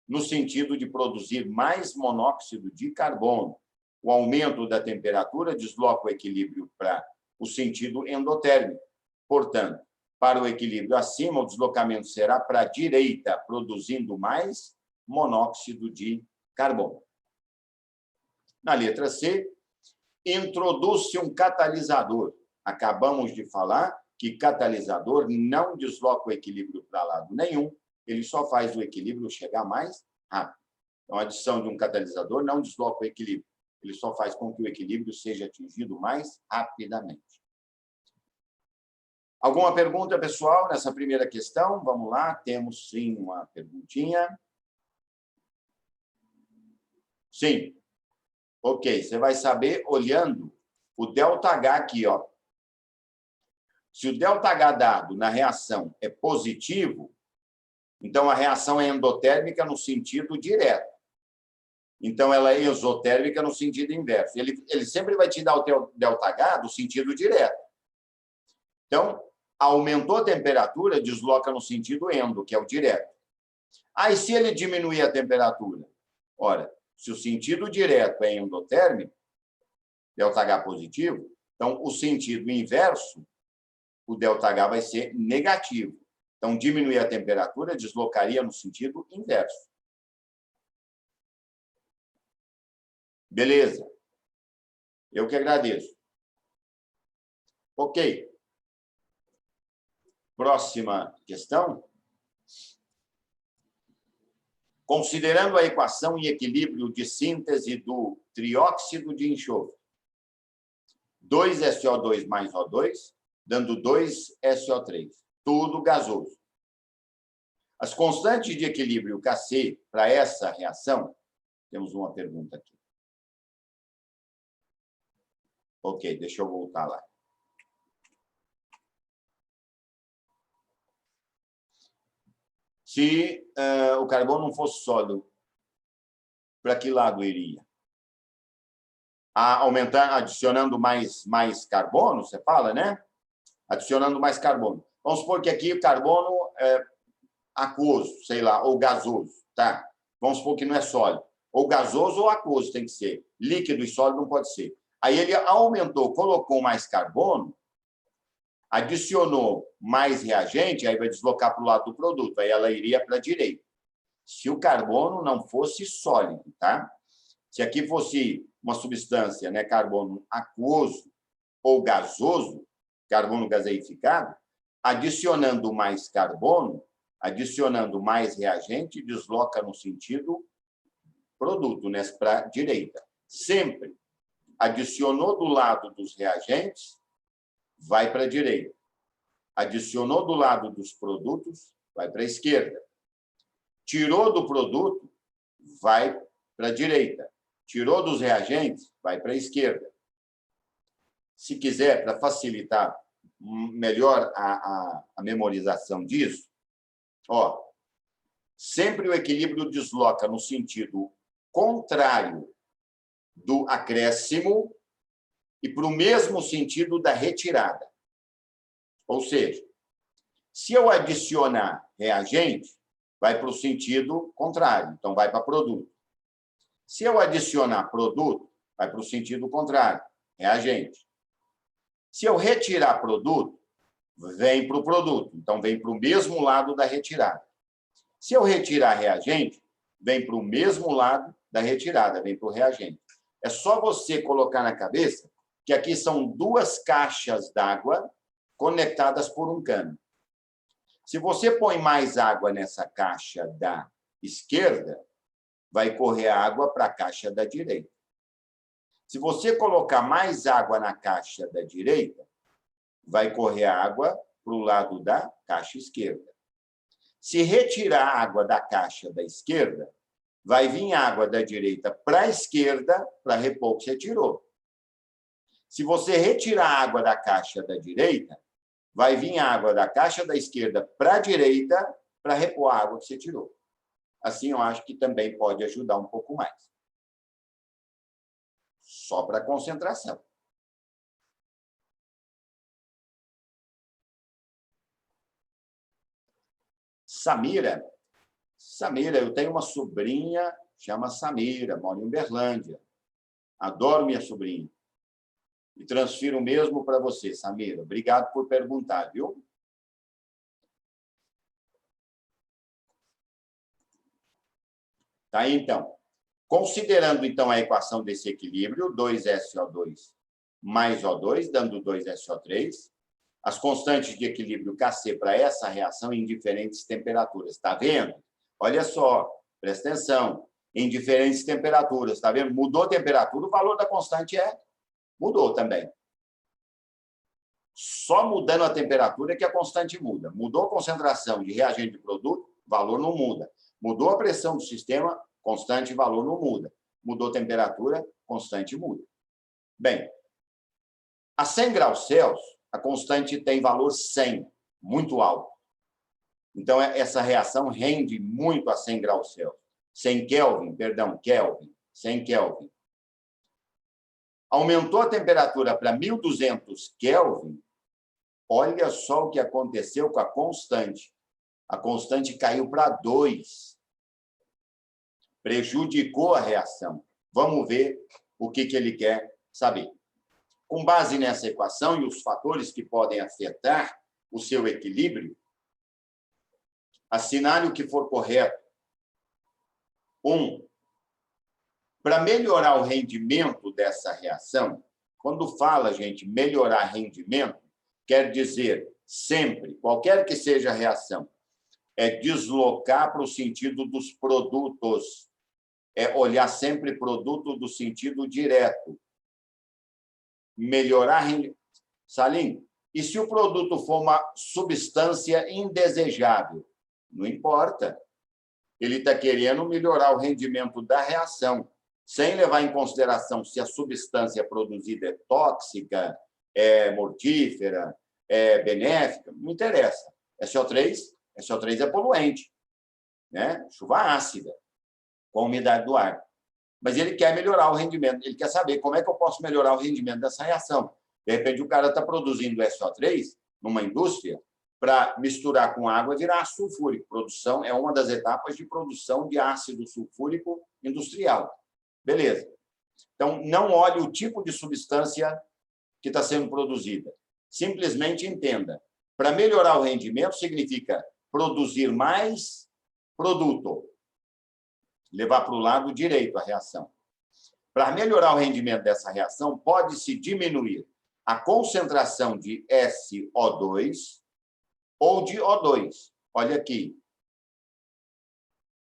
no sentido de produzir mais monóxido de carbono. O aumento da temperatura desloca o equilíbrio para o sentido endotérmico. Portanto, para o equilíbrio acima, o deslocamento será para a direita, produzindo mais monóxido de carbono. Na letra C, introduz-se um catalisador. Acabamos de falar que catalisador não desloca o equilíbrio para lado nenhum, ele só faz o equilíbrio chegar mais rápido. Então, a adição de um catalisador não desloca o equilíbrio, ele só faz com que o equilíbrio seja atingido mais rapidamente. Alguma pergunta, pessoal, nessa primeira questão? Vamos lá, temos sim uma perguntinha. Sim. Ok, você vai saber olhando o ΔH aqui, ó. Se o ΔH dado na reação é positivo, então a reação é endotérmica no sentido direto. Então, ela é exotérmica no sentido inverso. Ele sempre vai te dar o teu ΔH do sentido direto. Então, aumentou a temperatura, desloca no sentido endo, que é o direto. Aí, se ele diminuir a temperatura? Ora, se o sentido direto é endotérmico, ΔH positivo, então o sentido inverso, o ΔH vai ser negativo. Então, diminuir a temperatura deslocaria no sentido inverso. Beleza. Eu que agradeço. Ok. Próxima questão. Considerando a equação em equilíbrio de síntese do trióxido de enxofre, 2SO2 mais O2, dando 2SO3, tudo gasoso. As constantes de equilíbrio Kc para essa reação, temos uma pergunta aqui. Ok, deixa eu voltar lá. Se o carbono não fosse sólido, para que lado iria? Aumentando, adicionando mais carbono, você fala, né? Adicionando mais carbono. Vamos supor que aqui o carbono é aquoso, sei lá, ou gasoso, tá? Vamos supor que não é sólido. Ou gasoso ou aquoso tem que ser. Líquido e sólido não pode ser. Aí ele aumentou, colocou mais carbono, adicionou mais reagente, aí vai deslocar para o lado do produto, aí ela iria para a direita. Se o carbono não fosse sólido, tá? Se aqui fosse uma substância, né, carbono aquoso ou gasoso, carbono gaseificado, adicionando mais carbono, adicionando mais reagente, desloca no sentido produto, né, para a direita. Sempre adicionou do lado dos reagentes, vai para a direita. Adicionou do lado dos produtos, vai para a esquerda. Tirou do produto, vai para a direita. Tirou dos reagentes, vai para a esquerda. Se quiser, para facilitar melhor a memorização disso, ó, sempre o equilíbrio desloca no sentido contrário do acréscimo e para o mesmo sentido da retirada. Ou seja, se eu adicionar reagente, vai para o sentido contrário, então vai para produto. Se eu adicionar produto, vai para o sentido contrário, reagente. Se eu retirar produto, vem para o produto, então vem para o mesmo lado da retirada. Se eu retirar reagente, vem para o mesmo lado da retirada, vem para o reagente. É só você colocar na cabeça que aqui são duas caixas d'água conectadas por um cano. Se você põe mais água nessa caixa da esquerda, vai correr água para a caixa da direita. Se você colocar mais água na caixa da direita, vai correr água para o lado da caixa esquerda. Se retirar água da caixa da esquerda, vai vir água da direita para a esquerda para repor o que você tirou. Se você retirar água da caixa da direita, vai vir água da caixa da esquerda para a direita para repor a água que você tirou. assim eu acho que também pode ajudar um pouco mais. Só para concentração. Samira, eu tenho uma sobrinha, chama Samira, mora em Uberlândia. Adoro minha sobrinha. E transfiro o mesmo para você, Samira. Obrigado por perguntar, viu? Tá aí, então. Considerando, então, a equação desse equilíbrio, 2SO2 mais O2, dando 2SO3, as constantes de equilíbrio Kc para essa reação em diferentes temperaturas. Está vendo? Olha só, presta atenção. Em diferentes temperaturas, está vendo? Mudou a temperatura, o valor da constante mudou também. Só mudando a temperatura é que a constante muda. Mudou a concentração de reagente de produto, valor não muda. Mudou a pressão do sistema, constante e valor não muda. Mudou a temperatura, constante muda. Bem, a 100 graus Celsius, a constante tem valor 100, muito alto. Então, essa reação rende muito a 100 graus Celsius. 100 Kelvin, 100 Kelvin. Aumentou a temperatura para 1.200 Kelvin, olha só o que aconteceu com a constante. A constante caiu para 2. Prejudicou a reação. Vamos ver o que ele quer saber. Com base nessa equação e os fatores que podem afetar o seu equilíbrio, assinale o que for correto. 1. Para melhorar o rendimento dessa reação, quando fala, gente, melhorar rendimento, quer dizer sempre, qualquer que seja a reação, é deslocar para o sentido dos produtos, é olhar sempre produto do sentido direto. Melhorar rendimento. Salim, e se o produto for uma substância indesejável? Não importa. Ele está querendo melhorar o rendimento da reação, sem levar em consideração se a substância produzida é tóxica, é mortífera, é benéfica, não interessa. SO3 é poluente, né? Chuva ácida, com a umidade do ar. Mas ele quer melhorar o rendimento, ele quer saber como é que eu posso melhorar o rendimento dessa reação. De repente, o cara está produzindo SO3 numa indústria para misturar com água e virar ácido sulfúrico. Produção é uma das etapas de produção de ácido sulfúrico industrial. Beleza. Então, não olhe o tipo de substância que está sendo produzida. Simplesmente entenda. Para melhorar o rendimento, significa produzir mais produto. Levar para o lado direito a reação. Para melhorar o rendimento dessa reação, pode-se diminuir a concentração de SO2 ou de O2. Olha aqui.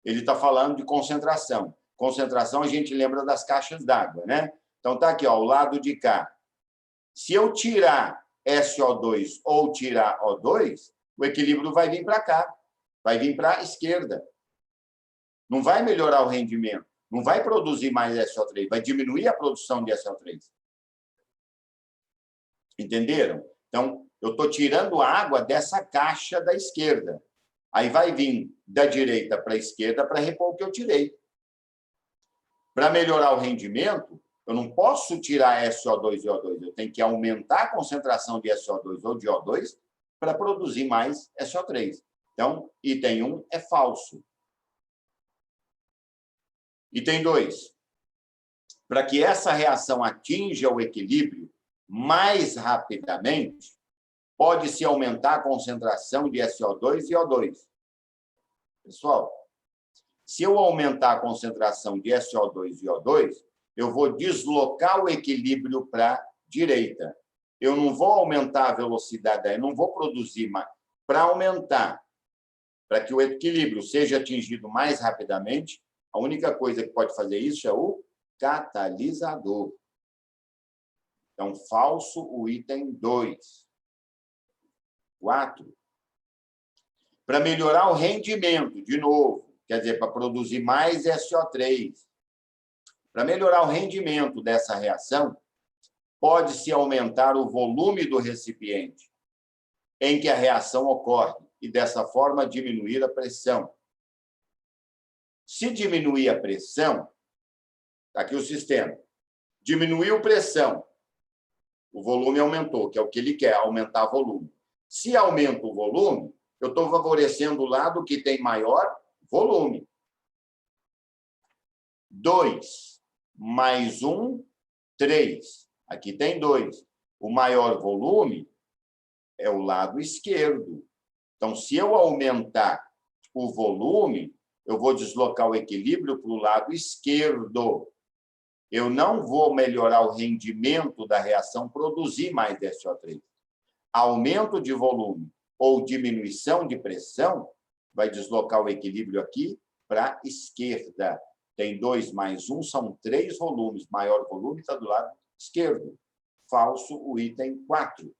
Ele está falando de concentração. Concentração, a gente lembra das caixas d'água, né? Então, está aqui, ó, ao lado de cá. Se eu tirar SO2 ou tirar O2, o equilíbrio vai vir para cá. Vai vir para a esquerda. Não vai melhorar o rendimento. Não vai produzir mais SO3. Vai diminuir a produção de SO3. Entenderam? Então, eu estou tirando a água dessa caixa da esquerda. Aí vai vir da direita para a esquerda para repor o que eu tirei. Para melhorar o rendimento, eu não posso tirar SO2 e O2. Eu tenho que aumentar a concentração de SO2 ou de O2 para produzir mais SO3. Então, item 1 é falso. Item 2. Para que essa reação atinja o equilíbrio mais rapidamente, pode-se aumentar a concentração de SO2 e O2. Pessoal, se eu aumentar a concentração de SO2 e O2, eu vou deslocar o equilíbrio para a direita. Eu não vou aumentar a velocidade, eu não vou produzir mais. Para aumentar, para que o equilíbrio seja atingido mais rapidamente, a única coisa que pode fazer isso é o catalisador. Então, falso o item 2. 4. Para melhorar o rendimento, de novo, quer dizer, para produzir mais SO3. Para melhorar o rendimento dessa reação, pode-se aumentar o volume do recipiente em que a reação ocorre e, dessa forma, diminuir a pressão. Se diminuir a pressão, está aqui o sistema, diminuiu a pressão, o volume aumentou, que é o que ele quer, aumentar o volume. Se aumenta o volume, eu estou favorecendo o lado que tem maior volume. 2 mais 1, 3. Aqui tem 2. O maior volume é o lado esquerdo. Então, se eu aumentar o volume, eu vou deslocar o equilíbrio para o lado esquerdo. Eu não vou melhorar o rendimento da reação, produzir mais SO3. Aumento de volume ou diminuição de pressão vai deslocar o equilíbrio aqui para a esquerda. Tem 2 mais 1, são 3 volumes. Maior volume está do lado esquerdo. Falso o item 4.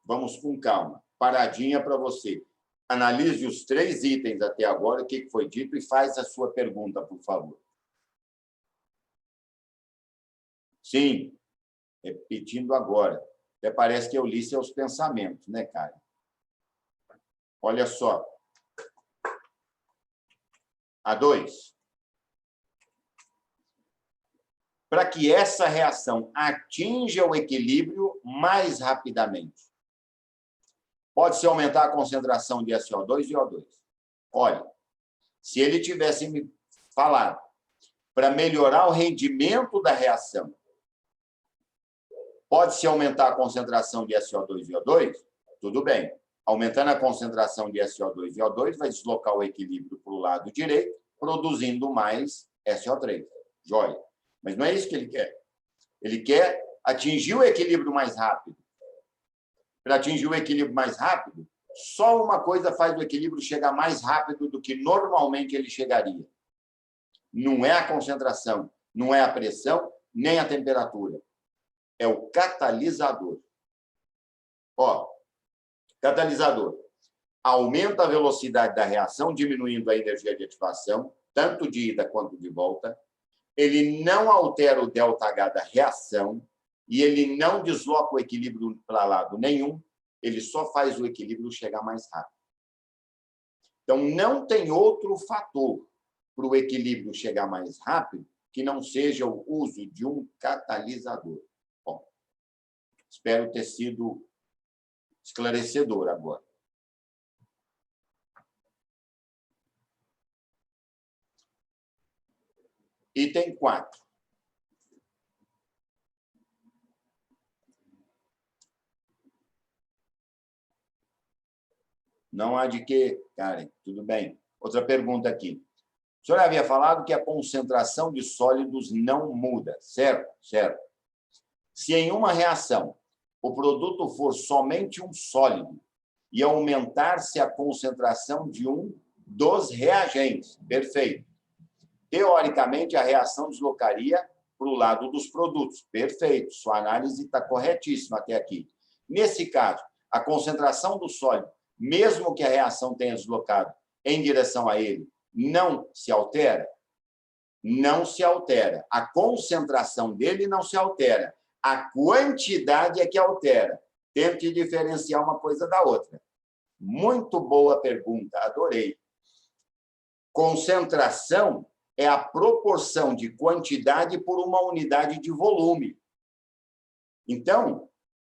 Vamos com calma. Paradinha para você. Analise os 3 itens até agora, o que foi dito, e faz a sua pergunta, por favor. Sim, repetindo agora. Até parece que eu li seus pensamentos, né, cara? Olha só. A 2. Para que essa reação atinja o equilíbrio mais rapidamente, pode-se aumentar a concentração de SO2 e O2. Olha, se ele tivesse me falado para melhorar o rendimento da reação, pode-se aumentar a concentração de SO2 e O2? Tudo bem. Aumentando a concentração de SO2 e O2, vai deslocar o equilíbrio para o lado direito, produzindo mais SO3. Joia. Mas não é isso que ele quer. Ele quer atingir o equilíbrio mais rápido. Para atingir o equilíbrio mais rápido, só uma coisa faz o equilíbrio chegar mais rápido do que normalmente ele chegaria. Não é a concentração, não é a pressão, nem a temperatura. É o catalisador. Ó, catalisador. Aumenta a velocidade da reação, diminuindo a energia de ativação, tanto de ida quanto de volta. Ele não altera o ΔH da reação e ele não desloca o equilíbrio para lado nenhum, ele só faz o equilíbrio chegar mais rápido. Então, não tem outro fator para o equilíbrio chegar mais rápido que não seja o uso de um catalisador. Bom, espero ter sido esclarecedor agora. Item 4. Não há de quê, Karen. Tudo bem. Outra pergunta aqui. O senhor havia falado que a concentração de sólidos não muda, certo? Certo. Se em uma reação o produto for somente um sólido e aumentar-se a concentração de um dos reagentes, perfeito. Teoricamente, a reação deslocaria para o lado dos produtos. Perfeito. Sua análise está corretíssima até aqui. Nesse caso, a concentração do sólido, mesmo que a reação tenha deslocado em direção a ele, não se altera? Não se altera. A concentração dele não se altera. A quantidade é que altera. Tente diferenciar uma coisa da outra. Muito boa pergunta, adorei. Concentração é a proporção de quantidade por uma unidade de volume. Então,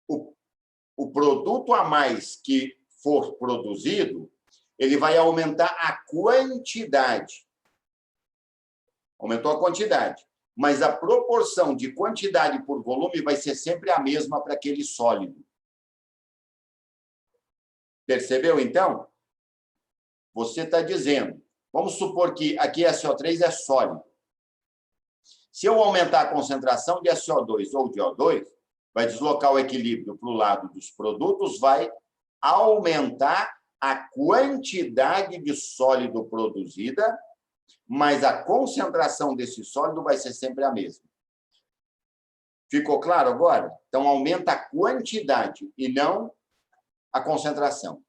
o produto a mais que for produzido, ele vai aumentar a quantidade. Aumentou a quantidade. Mas a proporção de quantidade por volume vai ser sempre a mesma para aquele sólido. Percebeu, então? Você está dizendo, vamos supor que aqui SO3 é sólido. Se eu aumentar a concentração de SO2 ou de O2, vai deslocar o equilíbrio para o lado dos produtos, vai aumentar a quantidade de sólido produzida, mas a concentração desse sólido vai ser sempre a mesma. Ficou claro agora? Então, aumenta a quantidade e não a concentração.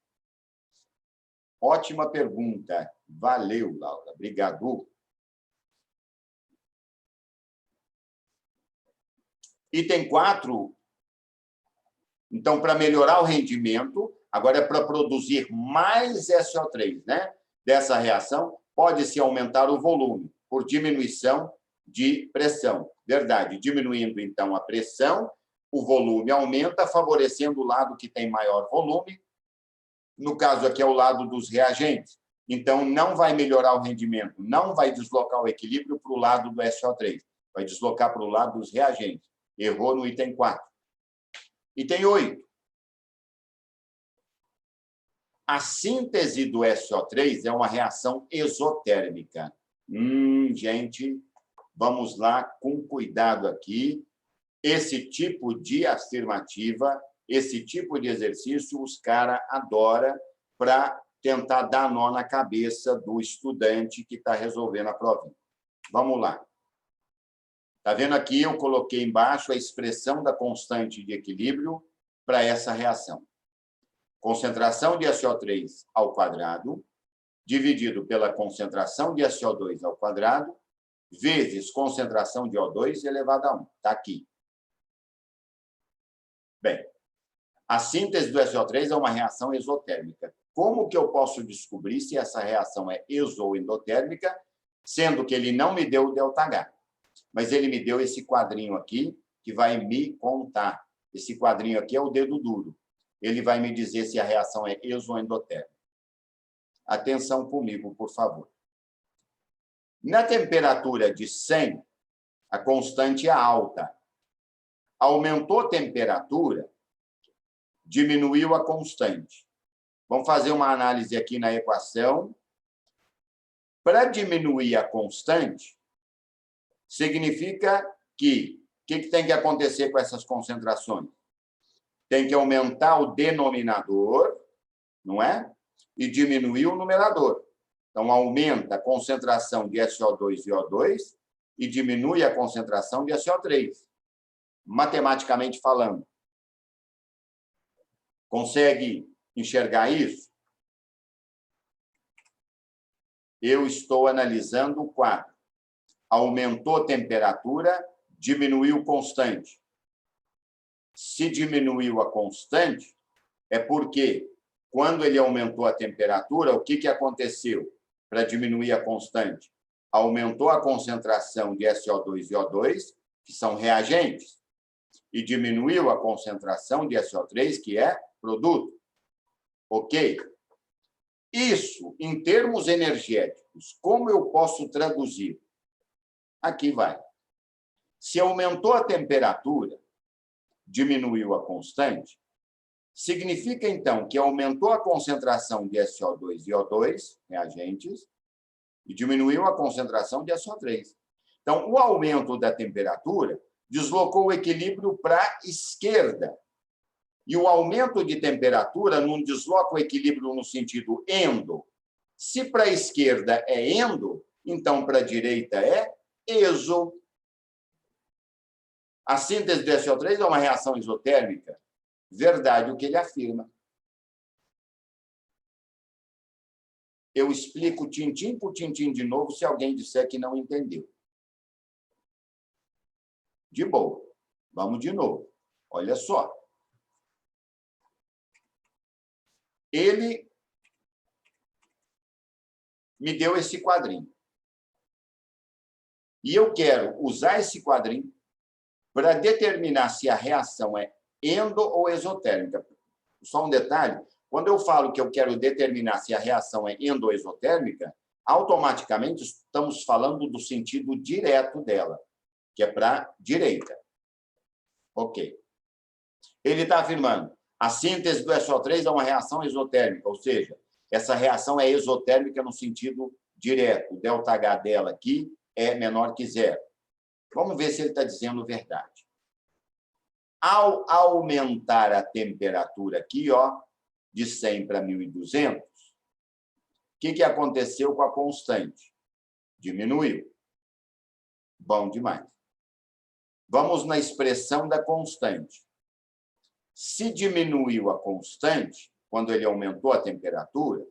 Ótima pergunta. Valeu, Laura. Obrigado. Item 4. Então, para melhorar o rendimento, Agora, é para produzir mais SO3, né? Dessa reação, pode-se aumentar o volume por diminuição de pressão. Verdade, diminuindo, então, a pressão, o volume aumenta, favorecendo o lado que tem maior volume. No caso aqui é o lado dos reagentes. Então, não vai melhorar o rendimento, não vai deslocar o equilíbrio para o lado do SO3, vai deslocar para o lado dos reagentes. Errou no item 4. Item 8. A síntese do SO3 é uma reação exotérmica. Gente, vamos lá com cuidado aqui. Esse tipo de afirmativa, esse tipo de exercício, os caras adoram para tentar dar nó na cabeça do estudante que está resolvendo a prova. Vamos lá. Está vendo aqui? Eu coloquei embaixo a expressão da constante de equilíbrio para essa reação. Concentração de SO3 ao quadrado, dividido pela concentração de SO2 ao quadrado, vezes concentração de O2 elevado a 1. Está aqui. Bem, a síntese do SO3 é uma reação exotérmica. Como que eu posso descobrir se essa reação é exo ou endotérmica, sendo que ele não me deu o ΔH, mas ele me deu esse quadrinho aqui, que vai me contar. Esse quadrinho aqui é o dedo duro. Ele vai me dizer se a reação é exo ou endotérmica. Atenção comigo, por favor. Na temperatura de 100, a constante é alta. Aumentou a temperatura, diminuiu a constante. Vamos fazer uma análise aqui na equação. Para diminuir a constante, significa que o que tem que acontecer com essas concentrações? Tem que aumentar o denominador, não é? E diminuir o numerador. Então, aumenta a concentração de SO2 e O2 e diminui a concentração de SO3. Matematicamente falando. Consegue enxergar isso? Eu estou analisando o quadro. Aumentou a temperatura, diminuiu constante. Se diminuiu a constante, é porque, quando ele aumentou a temperatura, o que aconteceu para diminuir a constante? Aumentou a concentração de SO2 e O2, que são reagentes, e diminuiu a concentração de SO3, que é produto. Ok? Isso, em termos energéticos, como eu posso traduzir? Aqui vai. Se aumentou a temperatura, diminuiu a constante, significa, então, que aumentou a concentração de SO2 e O2, reagentes, e diminuiu a concentração de SO3. Então, o aumento da temperatura deslocou o equilíbrio para a esquerda. E o aumento de temperatura não desloca o equilíbrio no sentido endo. Se para a esquerda é endo, então para a direita é exo. A síntese do SO3 é uma reação isotérmica. Verdade o que ele afirma. Eu explico tintim por tintim de novo se alguém disser que não entendeu. De boa. Vamos de novo. Olha só. Ele me deu esse quadrinho. E eu quero usar esse quadrinho para determinar se a reação é endo ou exotérmica. Só um detalhe, quando eu falo que eu quero determinar se a reação é endo ou exotérmica, automaticamente estamos falando do sentido direto dela, que é para a direita. Ok. Ele está afirmando, a síntese do SO3 é uma reação exotérmica, ou seja, essa reação é exotérmica no sentido direto. O ΔH dela aqui é menor que zero. Vamos ver se ele está dizendo verdade. Ao aumentar a temperatura aqui, ó, de 100 para 1.200, o que aconteceu com a constante? Diminuiu. Bom demais. Vamos na expressão da constante. Se diminuiu a constante, quando ele aumentou a temperatura,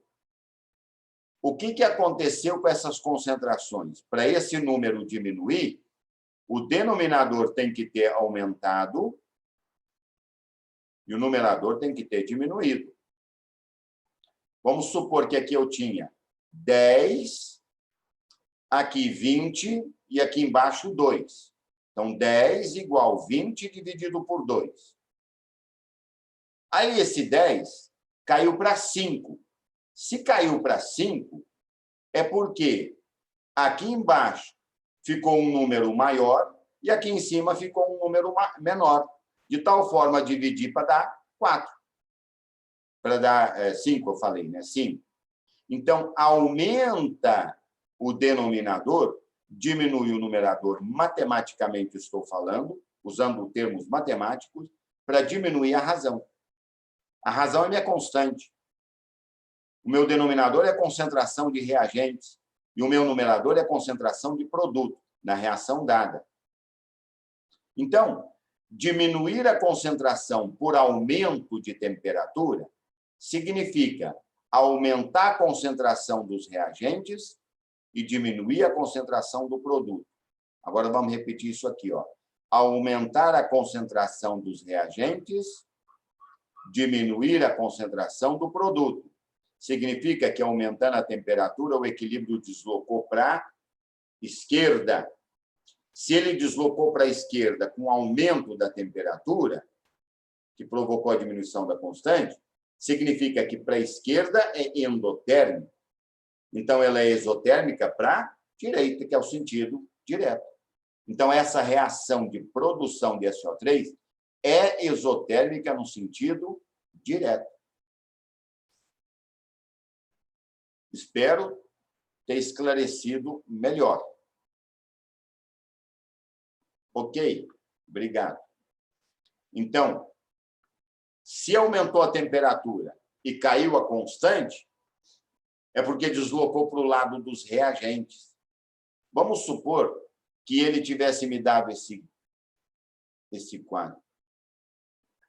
o que aconteceu com essas concentrações? Para esse número diminuir, o denominador tem que ter aumentado e o numerador tem que ter diminuído. Vamos supor que aqui eu tinha 10, aqui 20 e aqui embaixo 2. Então, 10 igual 20 dividido por 2. Aí, esse 10 caiu para 5. Se caiu para 5, é porque aqui embaixo ficou um número maior e aqui em cima ficou um número menor. De tal forma, dividir para dar 4. Para dar 5, eu falei, né? 5. Então, aumenta o denominador, diminui o numerador, matematicamente estou falando, usando termos matemáticos, para diminuir a razão. A razão é minha constante. O meu denominador é a concentração de reagentes e o meu numerador é a concentração de produto na reação dada. Então, diminuir a concentração por aumento de temperatura significa aumentar a concentração dos reagentes e diminuir a concentração do produto. Agora, vamos repetir isso aqui. Aumentar a concentração dos reagentes, diminuir a concentração do produto. Significa que, aumentando a temperatura, o equilíbrio deslocou para a esquerda. Se ele deslocou para a esquerda com aumento da temperatura, que provocou a diminuição da constante, significa que para a esquerda é endotérmica. Então, ela é exotérmica para a direita, que é o sentido direto. Então, essa reação de produção de SO3 é exotérmica no sentido direto. Espero ter esclarecido melhor. Ok? Obrigado. Então, se aumentou a temperatura e caiu a constante, é porque deslocou para o lado dos reagentes. Vamos supor que ele tivesse me dado esse quadro.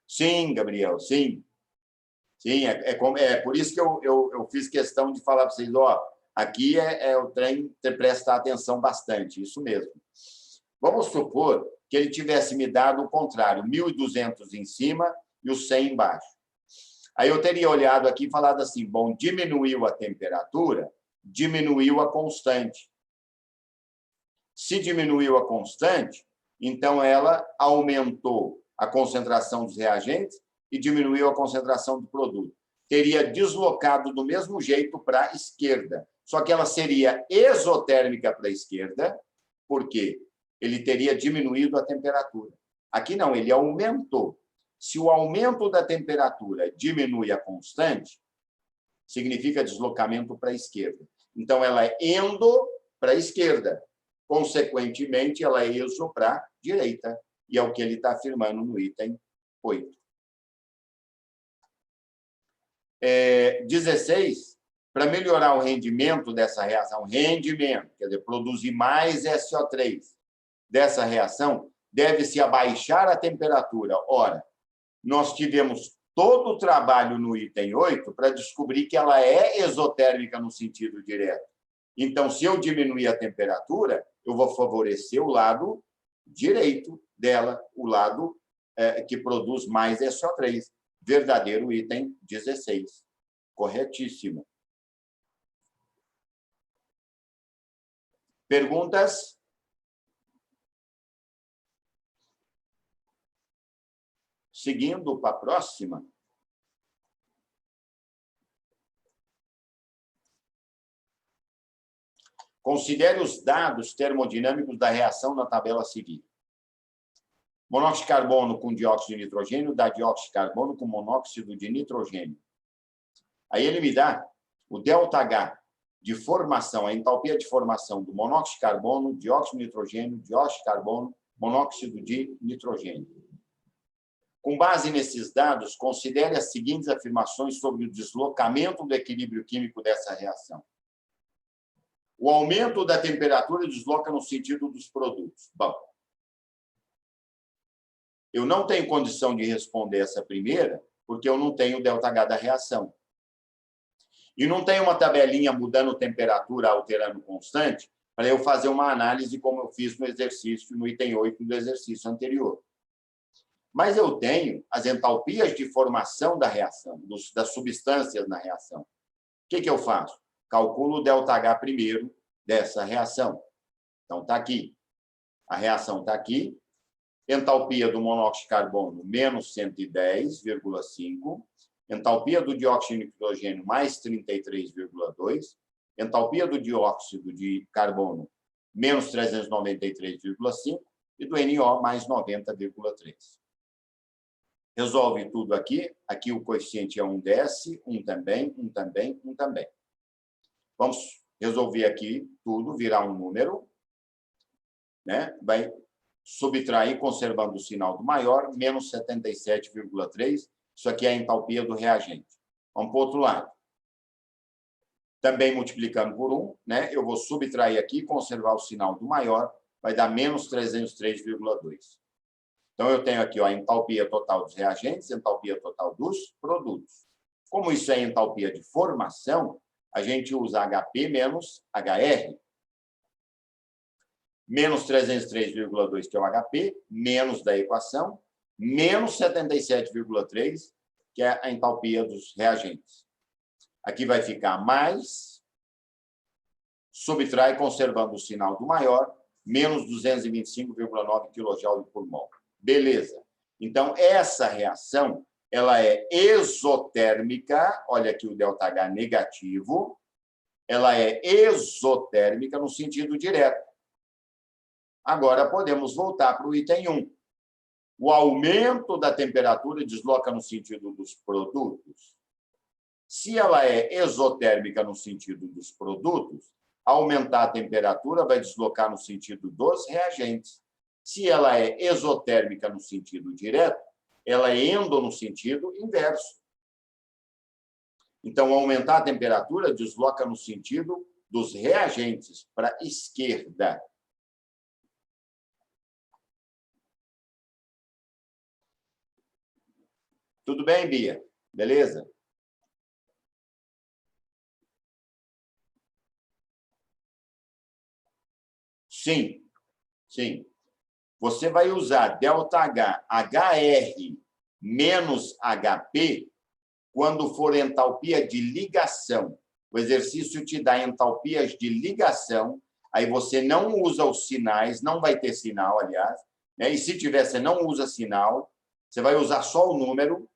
Sim, Gabriel, sim. Sim, é por isso que eu fiz questão de falar para vocês, aqui é o trem prestar atenção bastante, isso mesmo. Vamos supor que ele tivesse me dado o contrário, 1.200 em cima e o 100 embaixo. Aí eu teria olhado aqui e falado assim, bom, diminuiu a temperatura, diminuiu a constante. Se diminuiu a constante, então ela aumentou a concentração dos reagentes e diminuiu a concentração do produto. Teria deslocado do mesmo jeito para a esquerda, só que ela seria exotérmica para a esquerda, porque ele teria diminuído a temperatura. Aqui não, ele aumentou. Se o aumento da temperatura diminui a constante, significa deslocamento para a esquerda. Então, ela é endo para a esquerda. Consequentemente, ela é exo para a direita. E é o que ele está afirmando no item 8. 16, para melhorar o rendimento dessa reação, rendimento, quer dizer, produzir mais SO3 dessa reação, deve-se abaixar a temperatura. Ora, nós tivemos todo o trabalho no item 8 para descobrir que ela é exotérmica no sentido direto. Então, se eu diminuir a temperatura, eu vou favorecer o lado direito dela, o lado que produz mais SO3. Verdadeiro item 16. Corretíssimo. Perguntas? Seguindo para a próxima. Considere os dados termodinâmicos da reação na tabela a seguir. Monóxido de carbono com dióxido de nitrogênio dá dióxido de carbono com monóxido de nitrogênio. Aí ele me dá o ΔH de formação, a entalpia de formação do monóxido de carbono, dióxido de nitrogênio, dióxido de carbono, monóxido de nitrogênio. Com base nesses dados, considere as seguintes afirmações sobre o deslocamento do equilíbrio químico dessa reação. O aumento da temperatura desloca no sentido dos produtos. Bom, eu não tenho condição de responder essa primeira, porque eu não tenho o ΔH da reação. E não tenho uma tabelinha mudando temperatura, alterando constante, para eu fazer uma análise como eu fiz no exercício, no item 8 do exercício anterior. Mas eu tenho as entalpias de formação da reação, das substâncias na reação. que eu faço? Calculo o ΔH primeiro dessa reação. Então, está aqui. A reação está aqui. Entalpia do monóxido de carbono, menos 110,5. Entalpia do dióxido de nitrogênio, mais 33,2. Entalpia do dióxido de carbono, menos 393,5. E do NO, mais 90,3. Resolve tudo aqui. Aqui o coeficiente é 1 desce, 1 também, 1 também, 1 também. Vamos resolver aqui tudo, virar um número, né? Vai subtrair, conservando o sinal do maior, menos 77,3. Isso aqui é a entalpia do reagente. Vamos para o outro lado. Também multiplicando por 1, né? Eu vou subtrair aqui, conservar o sinal do maior, vai dar menos 303,2. Então, eu tenho aqui ó, a entalpia total dos reagentes, entalpia total dos produtos. Como isso é entalpia de formação, a gente usa HP menos HR. Menos 303,2, que é o HP, menos da equação, menos 77,3, que é a entalpia dos reagentes. Aqui vai ficar mais, subtrai, conservando o sinal do maior, menos 225,9 kJ por mol. Beleza. Então, essa reação ela é exotérmica, olha aqui o ΔH negativo, ela é exotérmica no sentido direto. Agora, podemos voltar para o item 1. O aumento da temperatura desloca no sentido dos produtos. Se ela é exotérmica no sentido dos produtos, aumentar a temperatura vai deslocar no sentido dos reagentes. Se ela é exotérmica no sentido direto, ela é endo no sentido inverso. Então, aumentar a temperatura desloca no sentido dos reagentes, para a esquerda. Tudo bem, Bia? Beleza? Sim, sim. Você vai usar ΔH, HR menos HP quando for entalpia de ligação. O exercício te dá entalpias de ligação, aí você não usa os sinais, não vai ter sinal, aliás, né? E se tiver, você não usa sinal, você vai usar só o número,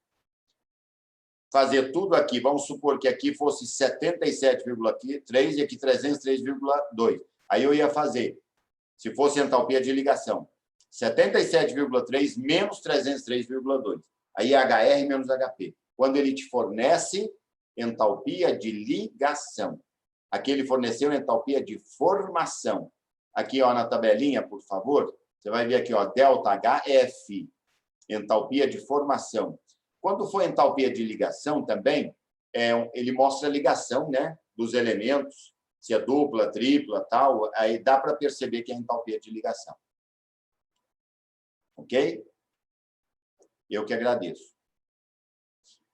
fazer tudo aqui. Vamos supor que aqui fosse 77,3 e aqui 303,2. Aí eu ia fazer, se fosse entalpia de ligação, 77,3 menos 303,2. Aí HR menos HP. Quando ele te fornece entalpia de ligação. Aqui ele forneceu entalpia de formação. Aqui ó, na tabelinha, por favor, você vai ver aqui, ó, ΔHF, entalpia de formação. Quando for entalpia de ligação também, ele mostra a ligação, né, dos elementos, se é dupla, tripla, tal, aí dá para perceber que é entalpia de ligação. Ok? Eu que agradeço.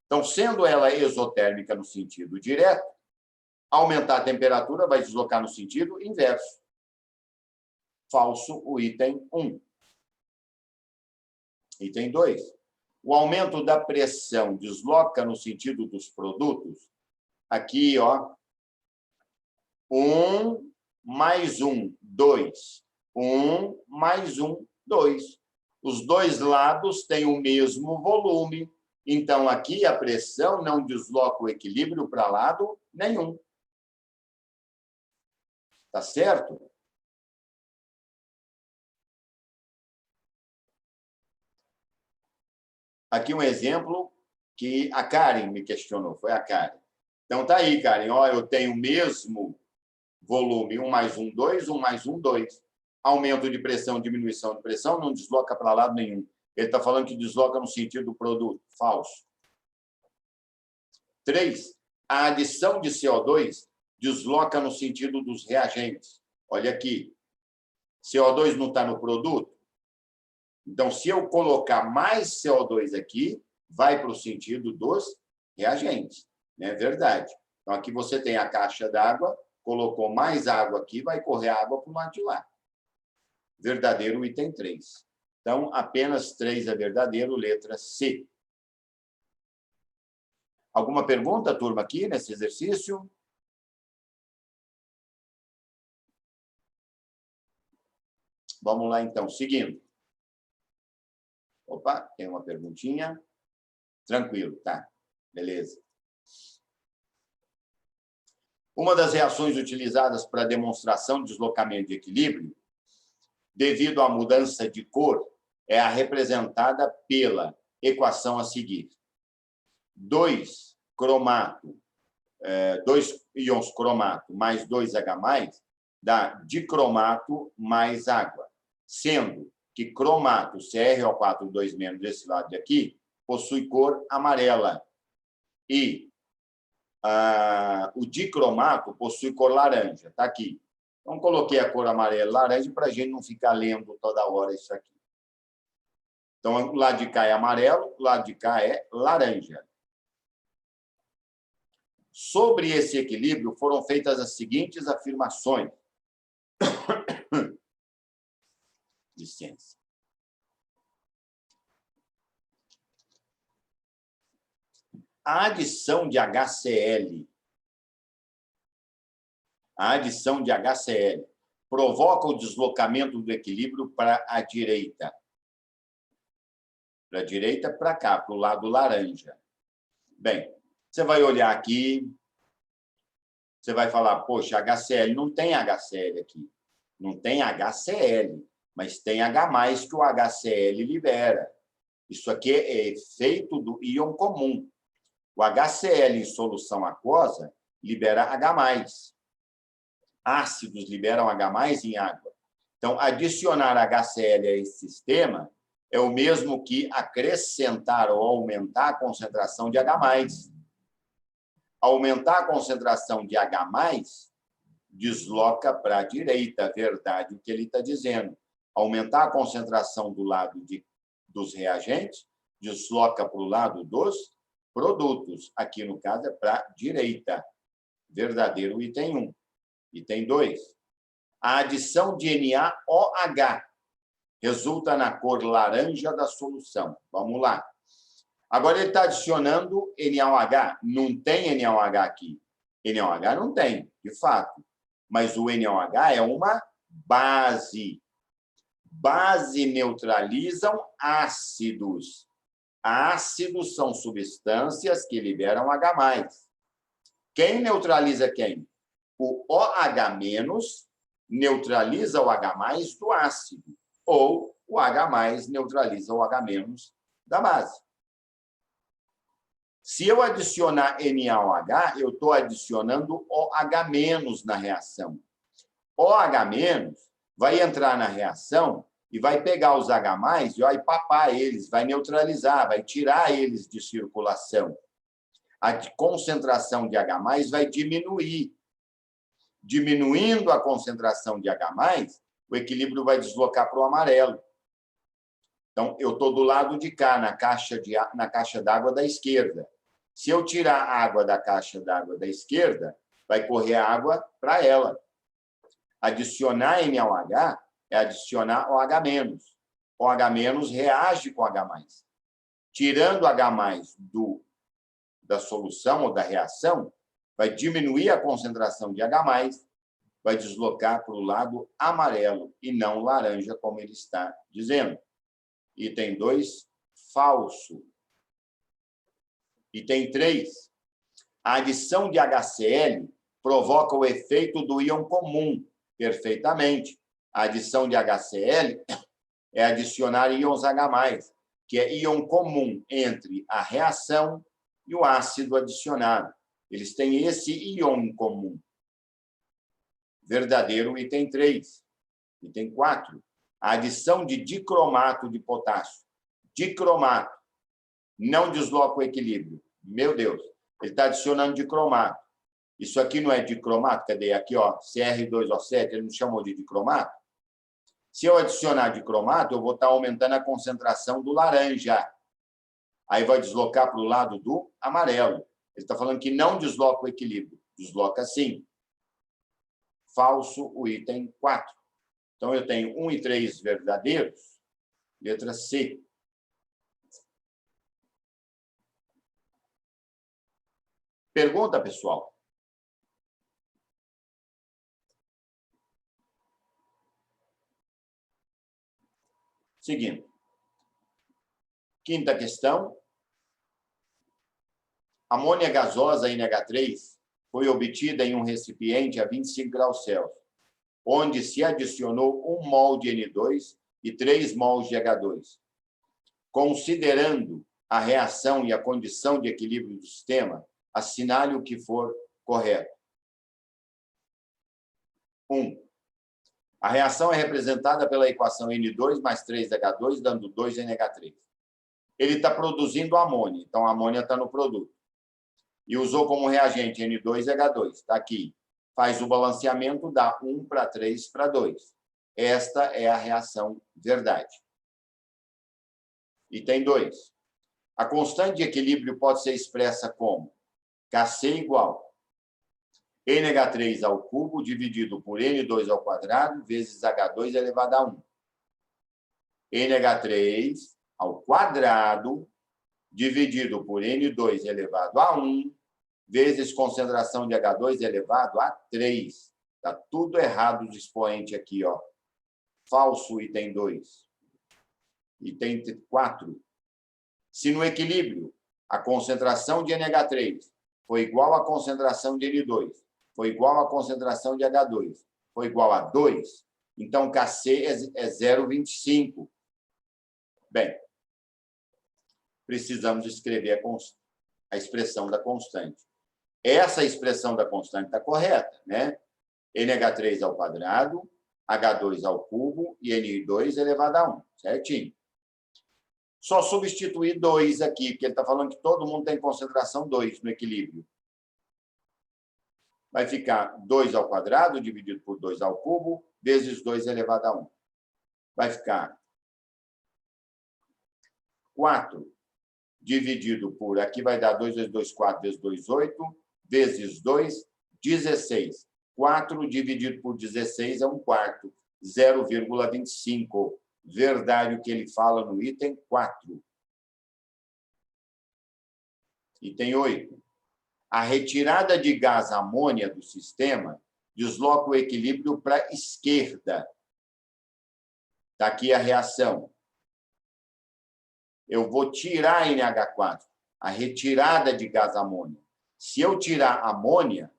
Então, sendo ela exotérmica no sentido direto, aumentar a temperatura vai deslocar no sentido inverso. Falso o item 1. Item 2. O aumento da pressão desloca no sentido dos produtos. Aqui, ó, 1 mais 1, 2. 1 mais 1, 2. Os dois lados têm o mesmo volume. Então, aqui a pressão não desloca o equilíbrio para lado nenhum. Tá certo? Aqui um exemplo que a Karen me questionou, foi a Karen. Então, tá aí, Karen, ó, eu tenho o mesmo volume, 1 mais 1, 2, 1 mais 1, 2. Aumento de pressão, diminuição de pressão, não desloca para lado nenhum. Ele está falando que desloca no sentido do produto. Falso. 3. A adição de CO2 desloca no sentido dos reagentes. Olha aqui. CO2 não está no produto? Então, se eu colocar mais CO2 aqui, vai para o sentido dos reagentes. Não é verdade? Então, aqui você tem a caixa d'água, colocou mais água aqui, vai correr água para o lado de lá. Verdadeiro, item 3. Então, apenas 3 é verdadeiro, letra C. Alguma pergunta, turma, aqui nesse exercício? Vamos lá, então, seguindo. Opa, tem uma perguntinha. Tranquilo, tá. Beleza. Uma das reações utilizadas para a demonstração de deslocamento de equilíbrio, devido à mudança de cor, é a representada pela equação a seguir. 2 íons cromato mais 2H+, dá dicromato mais água, sendo que cromato, CrO4 2- desse lado de aqui, possui cor amarela e o dicromato possui cor laranja. Está aqui. Então, coloquei a cor amarela e laranja para a gente não ficar lendo toda hora isso aqui. Então, o lado de cá é amarelo, o lado de cá é laranja. Sobre esse equilíbrio, foram feitas as seguintes afirmações. Licença. A adição de HCl provoca o deslocamento do equilíbrio para a direita. Para a direita, para cá, para o lado laranja. Bem, você vai olhar aqui, você vai falar, poxa, HCl, não tem HCl aqui. Não tem HCl, mas tem H+, que o HCl libera. Isso aqui é efeito do íon comum. O HCl em solução aquosa libera H+. Ácidos liberam H+ em água. Então, adicionar HCl a esse sistema é o mesmo que acrescentar ou aumentar a concentração de H+. Aumentar a concentração de H+, desloca para a direita, verdade o que ele está dizendo. Aumentar a concentração do lado dos reagentes, desloca para o lado dos produtos. Aqui, no caso, é para a direita. Verdadeiro item 1. Item 2. A adição de NaOH resulta na cor laranja da solução. Vamos lá. Agora, ele está adicionando NaOH. Não tem NaOH aqui. NaOH não tem, de fato. Mas o NaOH é uma base. Base neutralizam ácidos. Ácidos são substâncias que liberam H+. Quem neutraliza quem? O OH- neutraliza o H+ do ácido, ou o H+ neutraliza o H- da base. Se eu adicionar NaOH, eu estou adicionando OH- na reação. OH- vai entrar na reação e vai pegar os H+ e vai papar eles, vai neutralizar, vai tirar eles de circulação. A concentração de H+ vai diminuir. Diminuindo a concentração de H+, o equilíbrio vai deslocar para o amarelo. Então, eu estou do lado de cá, na caixa d'água da esquerda. Se eu tirar a água da caixa d'água da esquerda, vai correr água para ela. Adicionar NaOH é adicionar OH-. OH- reage com H+. Tirando H+ da solução ou da reação, vai diminuir a concentração de H+, vai deslocar para o lado amarelo e não laranja, como ele está dizendo. Item 2, falso. Item 3, a adição de HCl provoca o efeito do íon comum, perfeitamente. A adição de HCl é adicionar íons H+, que é íon comum entre a reação e o ácido adicionado. Eles têm esse íon comum. Verdadeiro, item 3. Item 4. A adição de dicromato de potássio. Dicromato. Não desloca o equilíbrio. Meu Deus. Ele está adicionando dicromato. Isso aqui não é dicromato? Cadê? Aqui, ó, Cr2O7, ele não chamou de dicromato? Se eu adicionar dicromato, eu vou estar aumentando a concentração do laranja. Aí vai deslocar para o lado do amarelo. Ele está falando que não desloca o equilíbrio. Desloca sim. Falso o item 4. Então, eu tenho 1 e 3 verdadeiros. Letra C. Pergunta, pessoal? Seguindo. Quinta questão. Amônia gasosa NH3 foi obtida em um recipiente a 25 graus Celsius, onde se adicionou 1 mol de N2 e 3 mols de H2. Considerando a reação e a condição de equilíbrio do sistema, assinale o que for correto. 1. A reação é representada pela equação N2 mais 3H2, dando 2NH3. Ele está produzindo amônia, então a amônia está no produto. E usou como reagente N2H2, está aqui. Faz o balanceamento, dá 1 para 3 para 2. Esta é a reação verdade. Item 2. A constante de equilíbrio pode ser expressa como Kc igual NH3 ao cubo dividido por N2 ao quadrado vezes H2 elevado a 1. NH3 ao quadrado dividido por N2 elevado a 1 vezes concentração de H2 elevado a 3. Está tudo errado os expoentes aqui, ó. Falso, item 2. Item 4. Se no equilíbrio a concentração de NH3 foi igual à concentração de N2, foi igual à concentração de H2, foi igual a 2, então Kc é 0,25. Bem, precisamos escrever a expressão da constante. Essa expressão da constante está correta, né? NH3 ao quadrado, H2 ao cubo e N2 elevado a 1, certinho. Só substituir 2 aqui, porque ele está falando que todo mundo tem concentração 2 no equilíbrio. Vai ficar 2 ao quadrado dividido por 2 ao cubo, vezes 2 elevado a 1. Vai ficar 4 dividido por, aqui vai dar 2 vezes 2, 4 vezes 2, 8, vezes 2, 16. 4 dividido por 16 é 1/4, 0,25. Verdade o que ele fala no item 4. Item 8. A retirada de gás amônia do sistema desloca o equilíbrio para a esquerda. Está aqui a reação. Eu vou tirar NH4, a retirada de gás amônia. Se eu tirar amônia,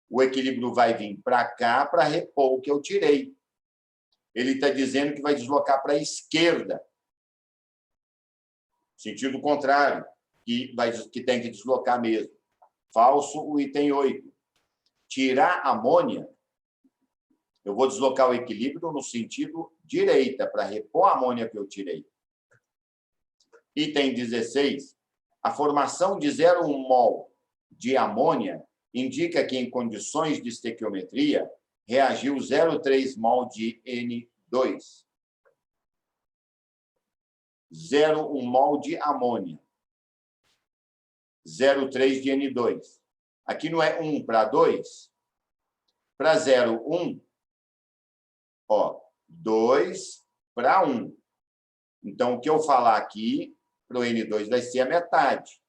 o equilíbrio vai vir para cá para repor o que eu tirei. Ele está dizendo que vai deslocar para a esquerda. Sentido contrário, que tem que deslocar mesmo. Falso, o item 8. Tirar amônia, eu vou deslocar o equilíbrio no sentido direita, para repor a amônia que eu tirei. Item 16. A formação de 0,1 mol de amônia indica que, em condições de estequiometria, reagiu 0,3 mol de N2. 0,1 mol de amônia. 0,3 de N2. Aqui não é 1 para 2? Para 0,1, ó, 2 para 1. Então, o que eu falar aqui, para o N2 vai ser a metade.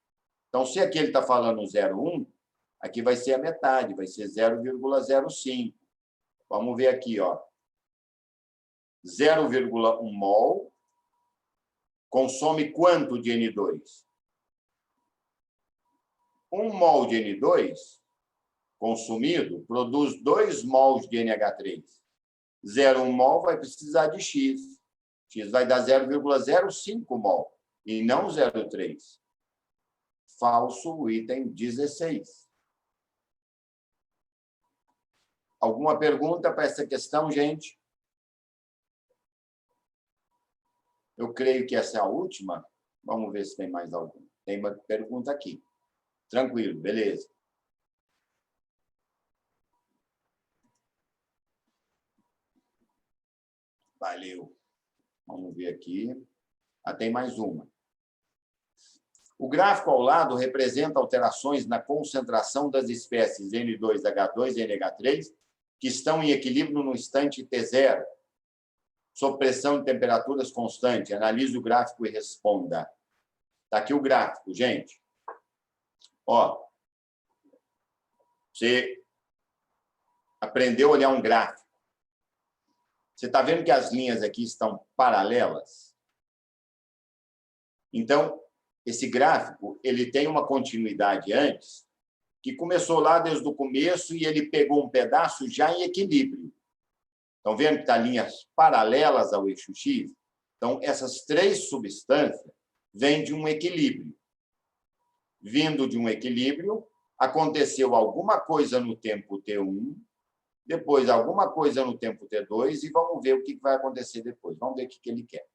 Então, se aqui ele está falando 0,1, aqui vai ser a metade, vai ser 0,05. Vamos ver aqui, ó. 0,1 mol consome quanto de N2? 1 mol de N2 consumido produz 2 mols de NH3. 0,1 mol vai precisar de X. X vai dar 0,05 mol e não 0,3. Falso, o item 16. Alguma pergunta para essa questão, gente? Eu creio que essa é a última. Vamos ver se tem mais alguma. Tem uma pergunta aqui. Tranquilo, beleza. Valeu. Vamos ver aqui. Tem mais uma. O gráfico ao lado representa alterações na concentração das espécies N2H2 e NH3 que estão em equilíbrio no instante T0, sob pressão e temperaturas constantes. Analise o gráfico e responda. Está aqui o gráfico, gente. Ó, Você aprendeu a olhar um gráfico. Você está vendo que as linhas aqui estão paralelas? Então, esse gráfico ele tem uma continuidade antes, que começou lá desde o começo e ele pegou um pedaço já em equilíbrio. Estão vendo que está linhas paralelas ao eixo X? Então, essas três substâncias vêm de um equilíbrio. Vindo de um equilíbrio, aconteceu alguma coisa no tempo T1, depois alguma coisa no tempo T2, e vamos ver o que vai acontecer depois. Vamos ver o que ele quer.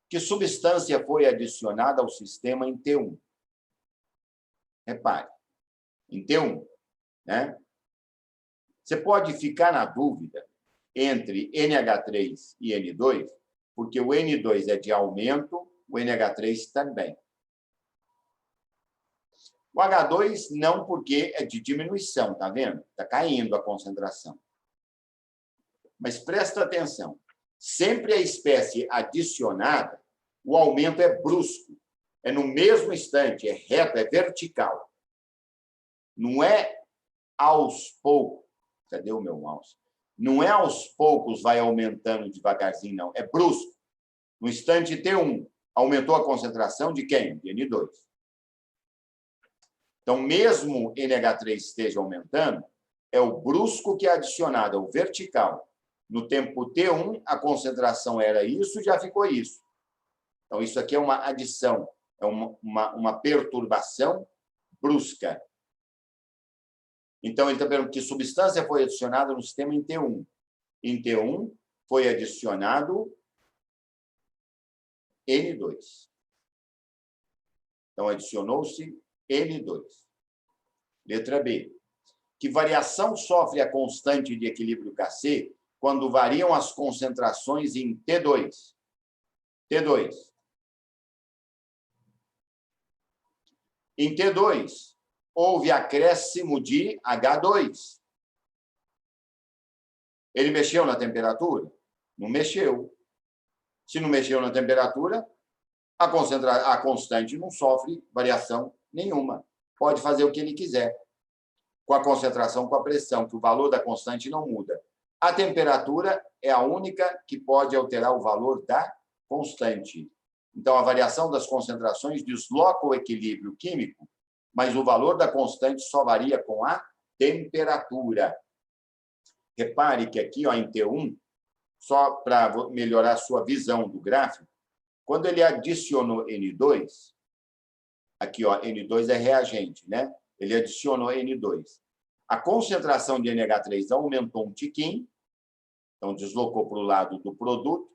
Que substância foi adicionada ao sistema em T1? Repare, em T1, né? Você pode ficar na dúvida entre NH3 e N2, porque o N2 é de aumento, o NH3 também. O H2 não, porque é de diminuição, tá vendo? Está caindo a concentração. Mas presta atenção, sempre a espécie adicionada, o aumento é brusco, é no mesmo instante, é reto, é vertical. Não é aos poucos. Cadê o meu mouse? Não é aos poucos, vai aumentando devagarzinho, não. É brusco. No instante T1, aumentou a concentração de quem? De N2. Então, mesmo NH3 esteja aumentando, é o brusco que é adicionado, é o vertical. No tempo T1, a concentração era isso, já ficou isso. Então, isso aqui é uma adição, é uma perturbação brusca. Então, ele está perguntando que substância foi adicionada no sistema em T1. Em T1, foi adicionado N2. Então, adicionou-se N2. Letra B. Que variação sofre a constante de equilíbrio Kc quando variam as concentrações em T2? T2. Em T2, houve acréscimo de H2. Ele mexeu na temperatura? Não mexeu. Se não mexeu na temperatura, a constante não sofre variação nenhuma. Pode fazer o que ele quiser, com a concentração, com a pressão, que o valor da constante não muda. A temperatura é a única que pode alterar o valor da constante. Então, a variação das concentrações desloca o equilíbrio químico, mas o valor da constante só varia com a temperatura. Repare que aqui, ó, em T1, só para melhorar a sua visão do gráfico, quando ele adicionou N2, aqui, ó, N2 é reagente, né? Ele adicionou N2. A concentração de NH3 aumentou um tiquinho, então deslocou para o lado do produto.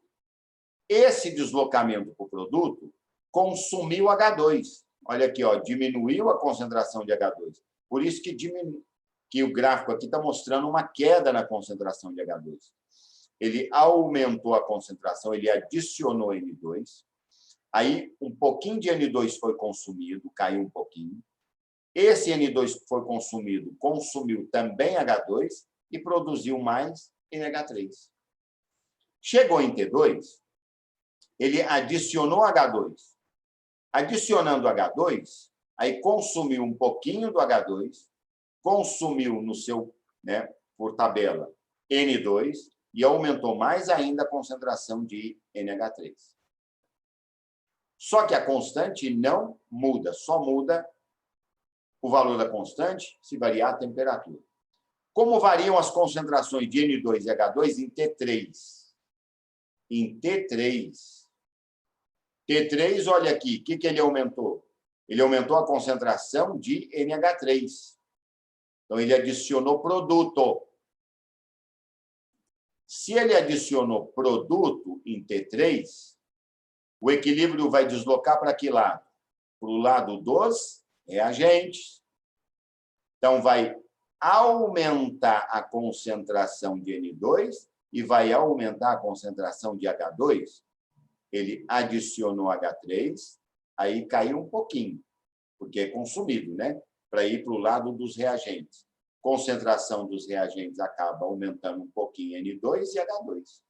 Esse deslocamento para o produto consumiu H2. Olha aqui, ó, diminuiu a concentração de H2. Por isso que o gráfico aqui está mostrando uma queda na concentração de H2. Ele aumentou a concentração, ele adicionou N2. Aí, um pouquinho de N2 foi consumido, caiu um pouquinho. Esse N2 que foi consumido, consumiu também H2 e produziu mais NH3. Chegou em T2, ele adicionou H2. Adicionando H2, aí consumiu um pouquinho do H2, consumiu no seu, né, por tabela, N2 e aumentou mais ainda a concentração de NH3. Só que a constante não muda, só muda o valor da constante se variar a temperatura. Como variam as concentrações de N2 e H2 em T3? Em T3. T3, olha aqui, o que ele aumentou? Ele aumentou a concentração de NH3. Então, ele adicionou produto. Se ele adicionou produto em T3, o equilíbrio vai deslocar para que lado? Para o lado dos reagentes. Então, vai aumentar a concentração de N2 e vai aumentar a concentração de H2. Ele adicionou H3, aí caiu um pouquinho, porque é consumido, né? Para ir para o lado dos reagentes. Concentração dos reagentes acaba aumentando um pouquinho N2 e H2.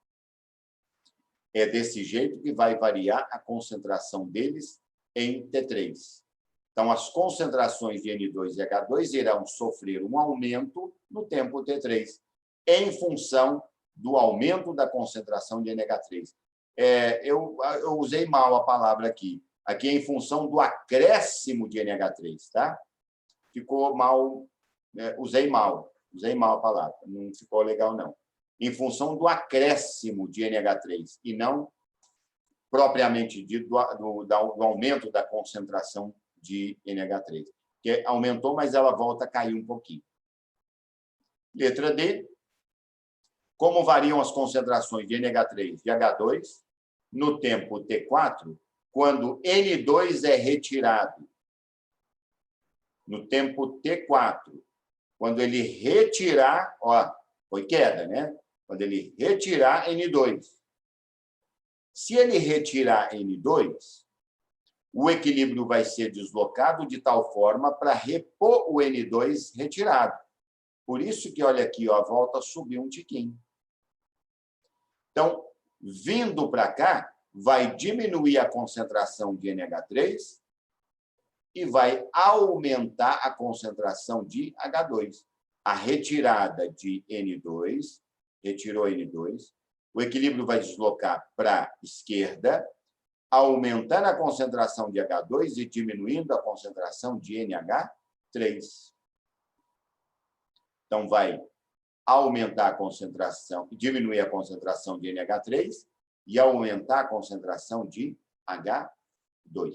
É desse jeito que vai variar a concentração deles em T3. Então, as concentrações de N2 e H2 irão sofrer um aumento no tempo T3, em função do aumento da concentração de NH3. Eu usei mal a palavra aqui. Aqui é em função do acréscimo de NH3, tá? Ficou mal, usei mal a palavra, não ficou legal, não. Em função do acréscimo de NH3, e não propriamente do aumento da concentração de NH3, que aumentou, mas ela volta a cair um pouquinho. Letra D. Como variam as concentrações de NH3 e H2 no tempo T4, quando N2 é retirado? No tempo T4, quando ele retirar, foi queda, né? Quando ele retirar N2. Se ele retirar N2, o equilíbrio vai ser deslocado de tal forma para repor o N2 retirado. Por isso que, olha aqui, volta a subir um tiquinho. Então, vindo para cá, vai diminuir a concentração de NH3 e vai aumentar a concentração de H2. A retirada de N2, retirou N2, o equilíbrio vai deslocar para a esquerda, aumentando a concentração de H2 e diminuindo a concentração de NH3. Então, vai aumentar a concentração, diminuir a concentração de NH3 e aumentar a concentração de H2.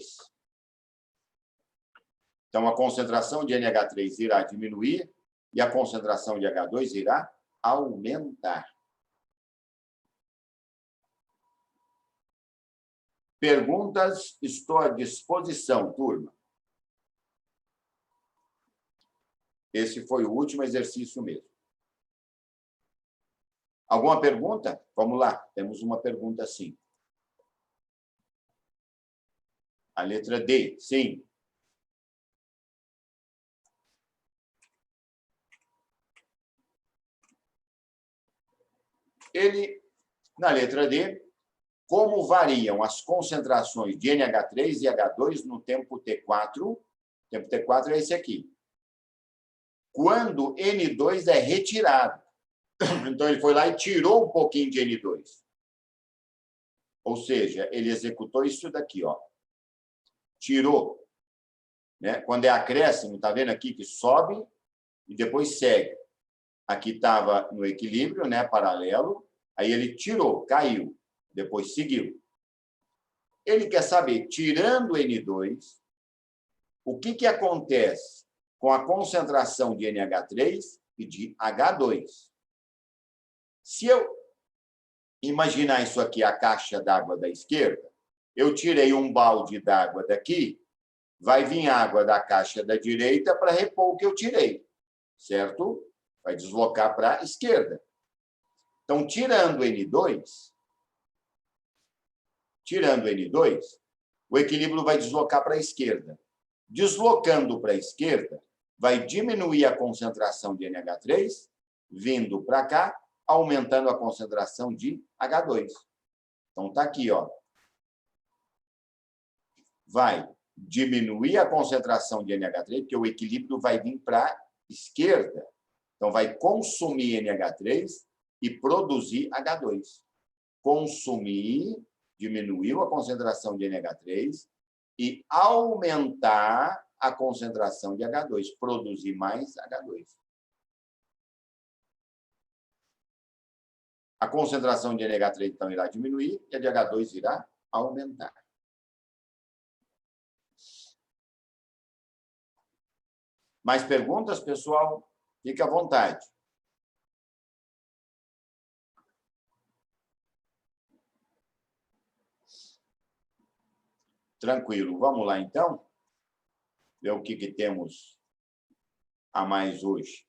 Então, a concentração de NH3 irá diminuir e a concentração de H2 irá aumentar. Perguntas? Estou à disposição, turma. Esse foi o último exercício mesmo. Alguma pergunta? Vamos lá, temos uma pergunta sim. A letra D, sim. Na letra D, como variam as concentrações de NH3 e H2 no tempo T4? O tempo T4 é esse aqui. Quando N2 é retirado. Então, ele foi lá e tirou um pouquinho de N2. Ou seja, ele executou isso daqui, tirou. Né? Quando é acréscimo, está vendo aqui que sobe e depois segue. Aqui estava no equilíbrio, né, paralelo, aí ele tirou, caiu, depois seguiu. Ele quer saber, tirando N2, o que acontece com a concentração de NH3 e de H2. Se eu imaginar isso aqui, a caixa d'água da esquerda, eu tirei um balde d'água daqui, vai vir água da caixa da direita para repor o que eu tirei, certo? Vai deslocar para a esquerda. Então, tirando N2, o equilíbrio vai deslocar para a esquerda. Deslocando para a esquerda, vai diminuir a concentração de NH3, vindo para cá, aumentando a concentração de H2. Então, está aqui, vai diminuir a concentração de NH3, porque o equilíbrio vai vir para a esquerda. Então, vai consumir NH3 e produzir H2. Consumir, diminuiu a concentração de NH3 e aumentar a concentração de H2, produzir mais H2. A concentração de NH3, então, irá diminuir e a de H2 irá aumentar. Mais perguntas, pessoal? Fique à vontade. Tranquilo. Vamos lá, então? Ver o que temos a mais hoje.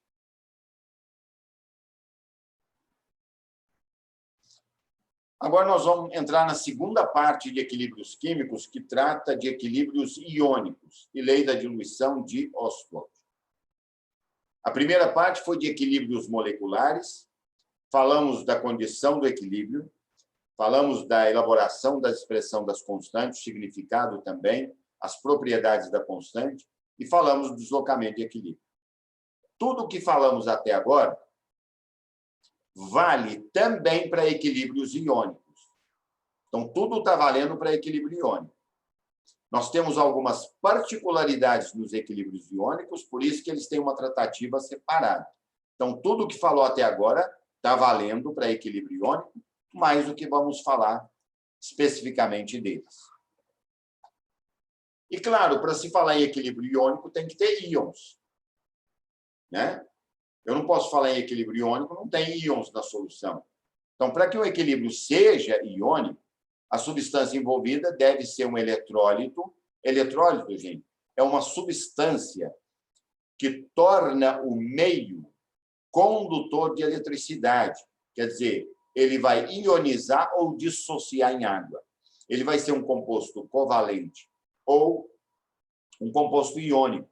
Agora nós vamos entrar na segunda parte de equilíbrios químicos, que trata de equilíbrios iônicos e lei da diluição de Ostwald. A primeira parte foi de equilíbrios moleculares, falamos da condição do equilíbrio, falamos da elaboração da expressão das constantes, significado também, as propriedades da constante e falamos do deslocamento e equilíbrio. Tudo o que falamos até agora vale também para equilíbrios iônicos. Então, tudo está valendo para equilíbrio iônico. Nós temos algumas particularidades nos equilíbrios iônicos, por isso que eles têm uma tratativa separada. Então, tudo o que falou até agora está valendo para equilíbrio iônico, mais do que vamos falar especificamente deles. E, claro, para se falar em equilíbrio iônico, tem que ter íons, né? Eu não posso falar em equilíbrio iônico, não tem íons na solução. Então, para que o equilíbrio seja iônico, a substância envolvida deve ser um eletrólito. Eletrólito, gente, é uma substância que torna o meio condutor de eletricidade. Quer dizer, ele vai ionizar ou dissociar em água. Ele vai ser um composto covalente ou um composto iônico.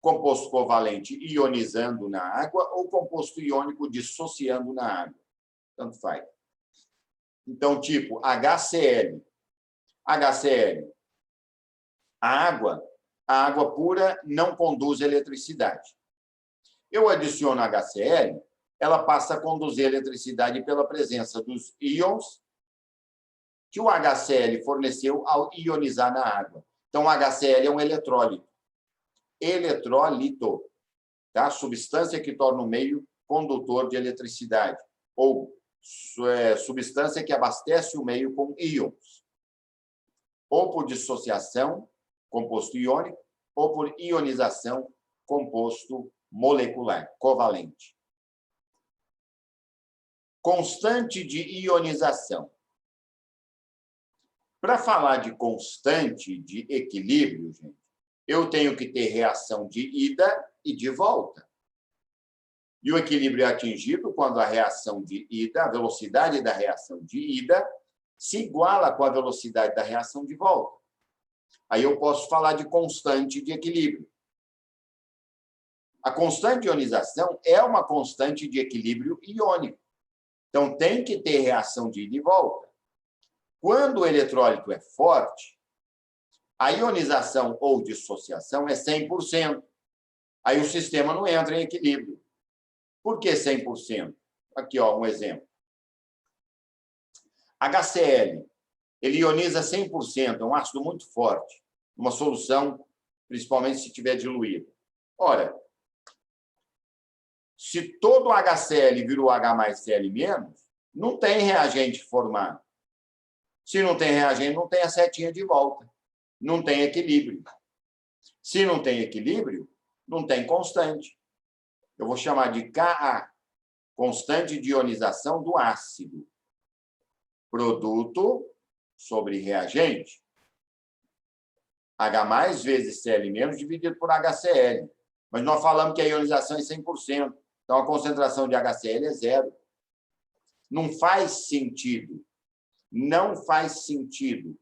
Composto covalente ionizando na água ou composto iônico dissociando na água. Tanto faz. Então, tipo HCl. HCl. A água pura não conduz eletricidade. Eu adiciono HCl, ela passa a conduzir eletricidade pela presença dos íons que o HCl forneceu ao ionizar na água. Então, o HCl é um eletrólito. Eletrólito, tá? Substância que torna o meio condutor de eletricidade, ou substância que abastece o meio com íons, ou por dissociação, composto iônico, ou por ionização, composto molecular, covalente. Constante de ionização. Para falar de constante de equilíbrio, gente, eu tenho que ter reação de ida e de volta. E o equilíbrio é atingido quando a reação de ida, a velocidade da reação de ida, se iguala com a velocidade da reação de volta. Aí eu posso falar de constante de equilíbrio. A constante de ionização é uma constante de equilíbrio iônico. Então, tem que ter reação de ida e volta. Quando o eletrólito é forte, a ionização ou dissociação é 100%. Aí o sistema não entra em equilíbrio. Por que 100%? Aqui, ó, um exemplo. HCl, ele ioniza 100%, é um ácido muito forte, uma solução, principalmente se estiver diluído. Ora, se todo HCl virou H mais Cl menos, não tem reagente formado. Se não tem reagente, não tem a setinha de volta. Não tem equilíbrio. Se não tem equilíbrio, não tem constante. Eu vou chamar de Ka, constante de ionização do ácido. Produto sobre reagente. H mais vezes Cl menos dividido por HCl. Mas nós falamos que a ionização é 100%. Então, a concentração de HCl é zero. Não faz sentido. Não faz sentido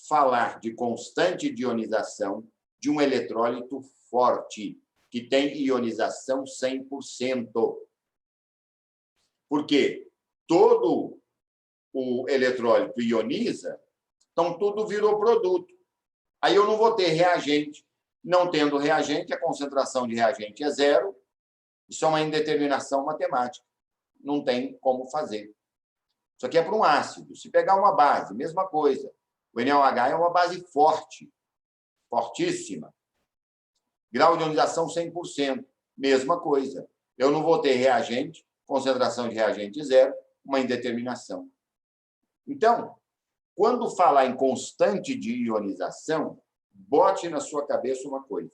falar de constante de ionização de um eletrólito forte, que tem ionização 100%. Por quê? Todo o eletrólito ioniza, então tudo virou produto. Aí eu não vou ter reagente. Não tendo reagente, a concentração de reagente é zero. Isso é uma indeterminação matemática. Não tem como fazer. Isso aqui é para um ácido. Se pegar uma base, mesma coisa. O NaOH é uma base forte, fortíssima. Grau de ionização 100%, mesma coisa. Eu não vou ter reagente, concentração de reagente zero, uma indeterminação. Então, quando falar em constante de ionização, bote na sua cabeça uma coisa.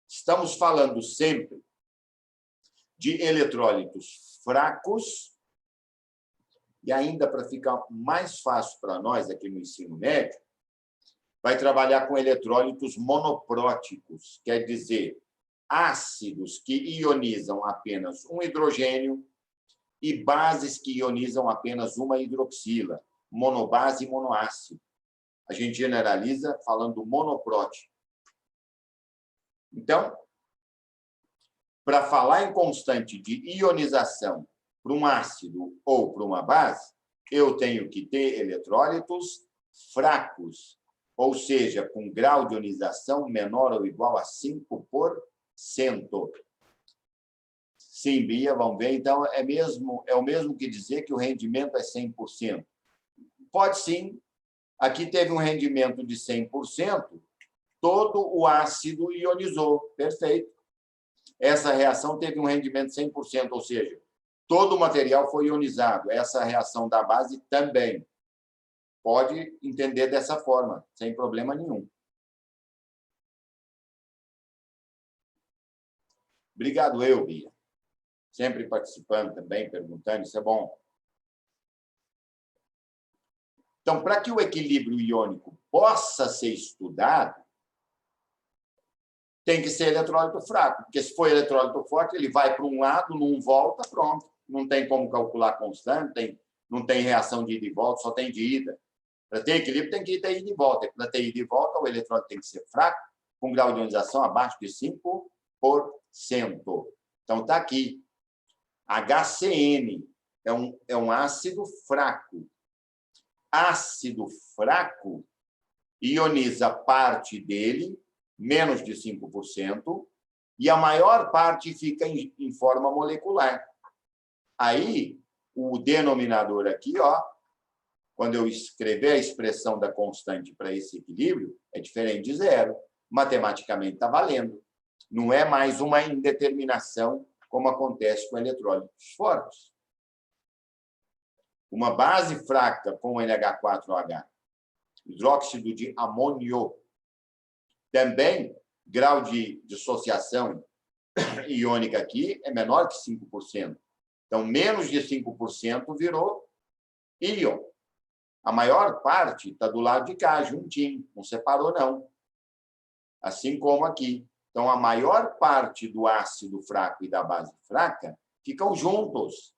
Estamos falando sempre de eletrólitos fracos, e ainda para ficar mais fácil para nós aqui no ensino médio, vai trabalhar com eletrólitos monopróticos, quer dizer, ácidos que ionizam apenas um hidrogênio e bases que ionizam apenas uma hidroxila, monobase e monoácido. A gente generaliza falando monoprótico. Então, para falar em constante de ionização para um ácido ou para uma base, eu tenho que ter eletrólitos fracos. ou seja, com grau de ionização menor ou igual a 5%. Sim, Bia, vamos ver. Então, é o mesmo que dizer que o rendimento é 100%. Pode sim. Aqui teve um rendimento de 100%, todo o ácido ionizou. Perfeito. Essa reação teve um rendimento de 100%, ou seja, todo o material foi ionizado. Essa reação da base também. Pode entender dessa forma, sem problema nenhum. Obrigado, Bia. Sempre participando também, perguntando, isso é bom. Então, para que o equilíbrio iônico possa ser estudado, tem que ser eletrólito fraco, porque se for eletrólito forte, ele vai para um lado, não volta, pronto. Não tem como calcular constante, não tem reação de ida e volta, só tem de ida. Para ter equilíbrio, tem que ter ida e volta. Para ter ida e volta, o eletrólito tem que ser fraco, com grau de ionização abaixo de 5%. Então, está aqui. HCN é um ácido fraco. Ácido fraco ioniza parte dele, menos de 5%, e a maior parte fica em forma molecular. Aí, o denominador aqui, quando eu escrever a expressão da constante para esse equilíbrio, é diferente de zero. Matematicamente está valendo. Não é mais uma indeterminação, como acontece com eletrólitos fortes. Uma base fraca com NH4OH, hidróxido de amônio, também grau de dissociação iônica aqui é menor que 5%. Então, menos de 5% virou íon. A maior parte está do lado de cá, juntinho, não separou, não. Assim como aqui. Então, a maior parte do ácido fraco e da base fraca ficam juntos.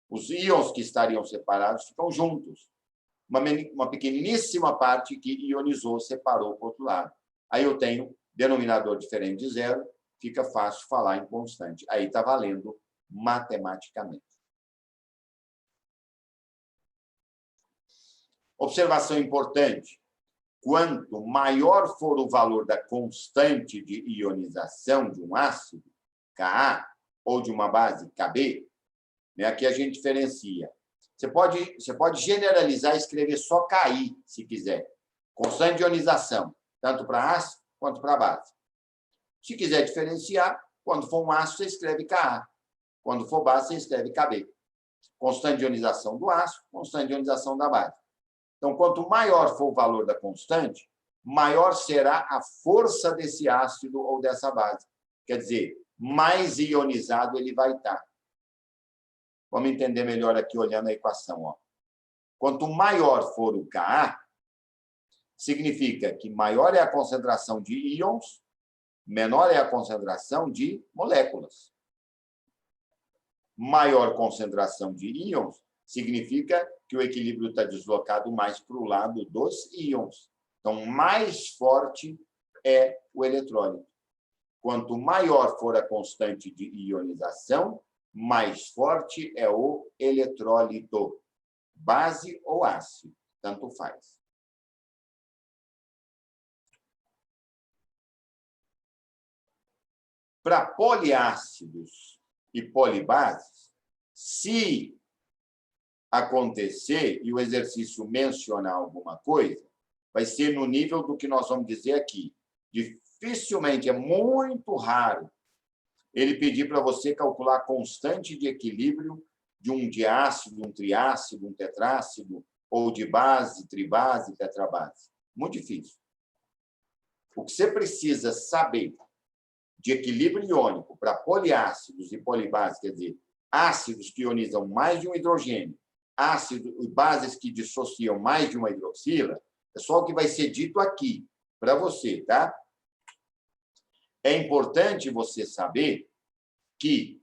Os íons que estariam separados ficam juntos. Uma pequeníssima parte que ionizou, separou para o outro lado. Aí eu tenho denominador diferente de zero, fica fácil falar em constante. Aí está valendo matematicamente. Observação importante. Quanto maior for o valor da constante de ionização de um ácido, Ka, ou de uma base, Kb, aqui a gente diferencia. Você pode generalizar e escrever só Ki, se quiser. Constante de ionização, tanto para ácido quanto para base. Se quiser diferenciar, quando for um ácido, você escreve Ka. Quando for base, você escreve Kb. Constante de ionização do ácido, constante de ionização da base. Então, quanto maior for o valor da constante, maior será a força desse ácido ou dessa base. Quer dizer, mais ionizado ele vai estar. Vamos entender melhor aqui olhando a equação. Quanto maior for o Ka, significa que maior é a concentração de íons, menor é a concentração de moléculas. Maior concentração de íons significa que o equilíbrio está deslocado mais para o lado dos íons. Então, mais forte é o eletrólito. Quanto maior for a constante de ionização, mais forte é o eletrólito. Base ou ácido, tanto faz. Para poliácidos e polibases, se acontecer e o exercício mencionar alguma coisa, vai ser no nível do que nós vamos dizer aqui. Dificilmente, é muito raro, ele pedir para você calcular a constante de equilíbrio de um diácido, um triácido, um tetrácido, ou de base, tribase, tetrabase. Muito difícil. O que você precisa saber de equilíbrio iônico para poliácidos e polibases, quer dizer, ácidos que ionizam mais de um hidrogênio, ácidos e bases que dissociam mais de uma hidroxila, é só o que vai ser dito aqui para você, tá? É importante você saber que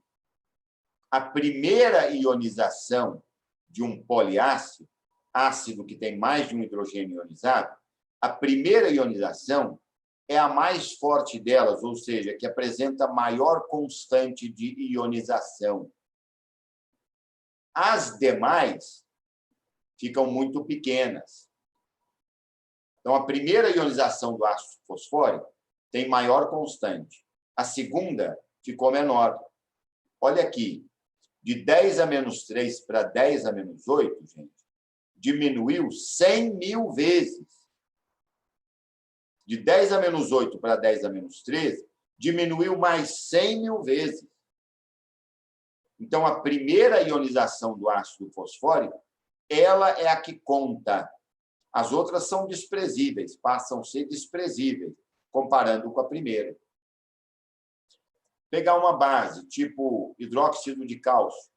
a primeira ionização de um poliácido, ácido que tem mais de um hidrogênio ionizado, a primeira ionização é a mais forte delas, ou seja, que apresenta maior constante de ionização. As demais ficam muito pequenas. Então, a primeira ionização do ácido fosfórico tem maior constante. A segunda ficou menor. Olha aqui, de 10 a menos 3 para 10 a menos 8, gente, diminuiu 100 mil vezes. De 10 a menos 8 para 10 a menos 13, diminuiu mais 100 mil vezes. Então, a primeira ionização do ácido fosfórico, ela é a que conta. As outras são desprezíveis, passam a ser desprezíveis, comparando com a primeira. Pegar uma base, tipo hidróxido de cálcio.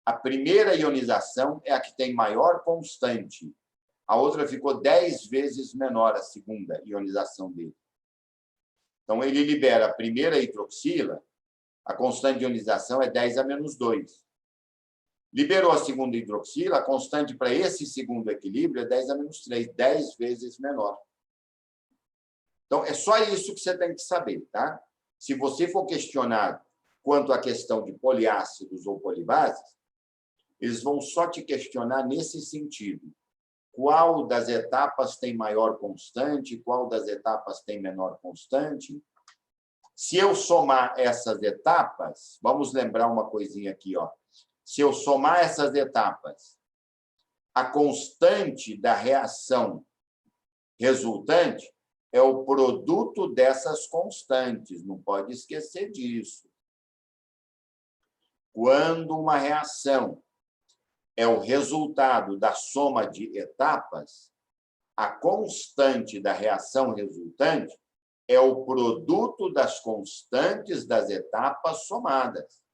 A primeira ionização é a que tem maior constante. A outra ficou 10 vezes menor, a segunda ionização dele. Então, ele libera a primeira hidroxila, a constante de ionização é 10 a menos 2. Liberou a segunda hidroxila, a constante para esse segundo equilíbrio é 10 a menos 3, 10 vezes menor. Então, é só isso que você tem que saber, tá? Se você for questionado quanto à questão de poliácidos ou polibases, eles vão só te questionar nesse sentido. Qual das etapas tem maior constante, qual das etapas tem menor constante. Se eu somar essas etapas, vamos lembrar uma coisinha aqui, ó. Se eu somar essas etapas, a constante da reação resultante é o produto dessas constantes, não pode esquecer disso. Quando uma reação é o resultado da soma de etapas, a constante da reação resultante é o produto das constantes das etapas somadas.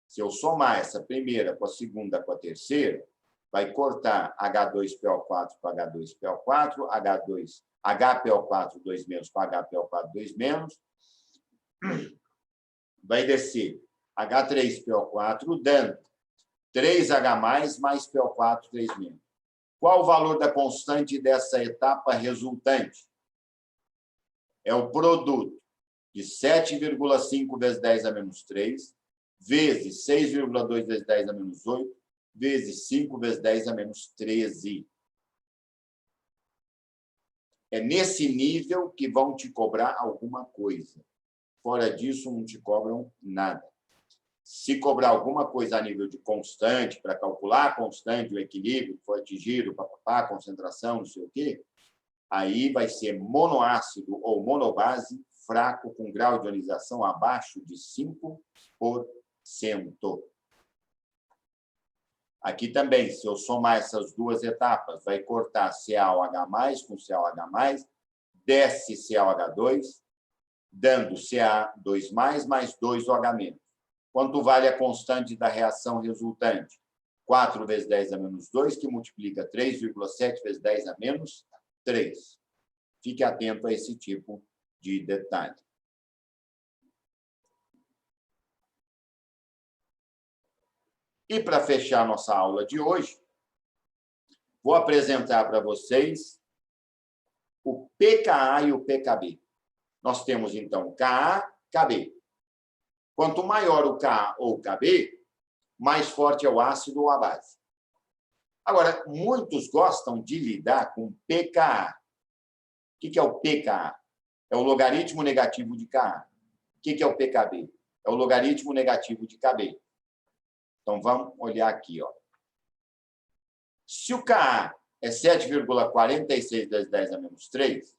Se eu somar essa primeira com a segunda com a terceira, vai cortar H2PO4 com H2PO4, HPO4 2- com HPO4 2-, vai descer H3PO4, dando 3H+, mais PO4 3-. Qual o valor da constante dessa etapa resultante? É o produto de 7,5 vezes 10 a menos 3, vezes 6,2 vezes 10 a menos 8, vezes 5 vezes 10 a menos 13. É nesse nível que vão te cobrar alguma coisa. Fora disso, não te cobram nada. Se cobrar alguma coisa a nível de constante, para calcular a constante, o equilíbrio que foi atingido, a concentração, não sei o quê, aí vai ser monoácido ou monobase fraco com grau de ionização abaixo de 5%. Aqui também, se eu somar essas duas etapas, vai cortar CaOH+ com CaOH+, desce CaOH2, dando Ca2+, mais 2OH-. Quanto vale a constante da reação resultante? 4 vezes 10 a menos 2, que multiplica 3,7 vezes 10 a menos 3. Fique atento a esse tipo de detalhe. E, para fechar nossa aula de hoje, vou apresentar para vocês o pKa e o pKb. Nós temos, então, Ka, Kb. Quanto maior o Ka ou Kb, mais forte é o ácido ou a base. Agora, muitos gostam de lidar com pKa. O que é o pKa? É o logaritmo negativo de Ka. O que é o pKb? É o logaritmo negativo de Kb. Então, vamos olhar aqui, ó. Se o Ka é 7,46 vezes 10 a menos 3,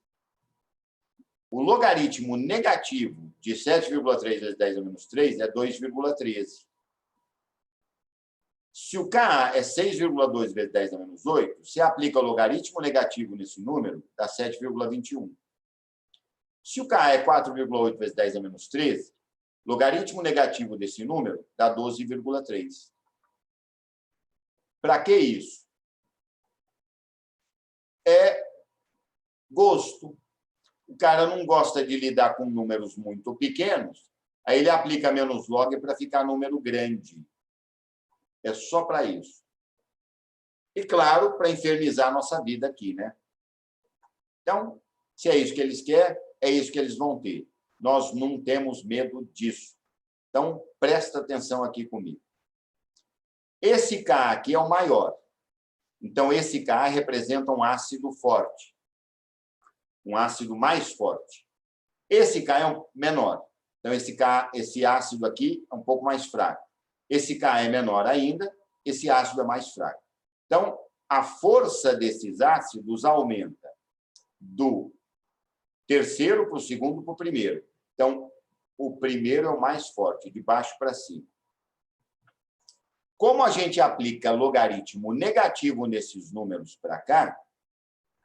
o logaritmo negativo de 7,3 vezes 10 a menos 3 é 2,13. Se o Ka é 6,2 vezes 10 a menos 8, se aplica o logaritmo negativo nesse número, dá 7,21. Se o Ka é 4,8 vezes 10 a menos 13, logaritmo negativo desse número dá 12,3. Para que isso? É gosto. O cara não gosta de lidar com números muito pequenos, aí ele aplica menos log para ficar número grande. É só para isso. E, claro, para infernizar a nossa vida aqui, né? Então, se é isso que eles querem, é isso que eles vão ter. Nós não temos medo disso. Então, presta atenção aqui comigo. Esse Ka aqui é o maior. Então, esse Ka representa um ácido forte. um ácido mais forte. Esse K é menor. Então, esse ácido aqui é um pouco mais fraco. Esse K é menor ainda, esse ácido é mais fraco. Então, a força desses ácidos aumenta do terceiro para o segundo para o primeiro. Então, o primeiro é o mais forte, de baixo para cima. Como a gente aplica logaritmo negativo nesses números para cá,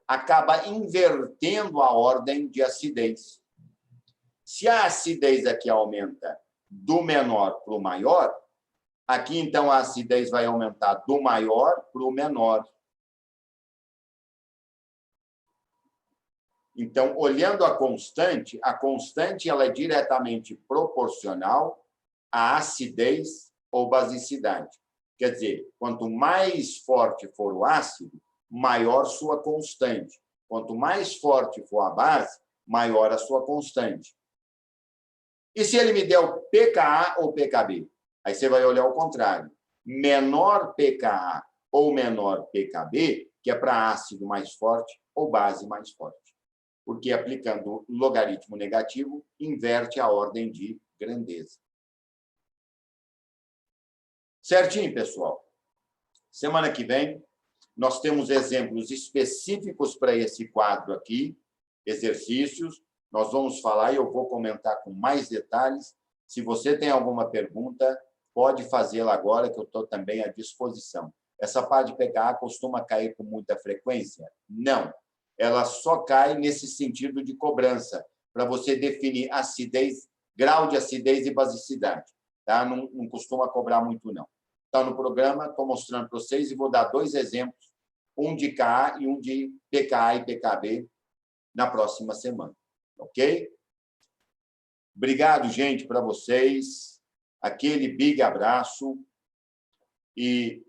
acaba invertendo a ordem de acidez. Se a acidez aqui aumenta do menor para o maior, aqui, então, a acidez vai aumentar do maior para o menor. Então, olhando a constante ela é diretamente proporcional à acidez ou basicidade. Quer dizer, quanto mais forte for o ácido, maior sua constante. Quanto mais forte for a base, maior a sua constante. E se ele me der o pKa ou pKb? Aí você vai olhar o contrário. Menor pKa ou menor pKb, que é para ácido mais forte ou base mais forte. Porque aplicando logaritmo negativo, inverte a ordem de grandeza. Certinho, pessoal? Semana que vem, nós temos exemplos específicos para esse quadro aqui, exercícios. Nós vamos falar e eu vou comentar com mais detalhes. Se você tem alguma pergunta, pode fazê-la agora, que eu estou também à disposição. Essa pá de pKa costuma cair com muita frequência? Não. Ela só cai nesse sentido de cobrança, para você definir acidez, grau de acidez e basicidade. Tá? Não costuma cobrar muito, não. Está no programa, estou mostrando para vocês e vou dar 2 exemplos, um de Ka e um de pKa e pKb na próxima semana. Ok? Obrigado, gente, para vocês. Aquele big abraço. E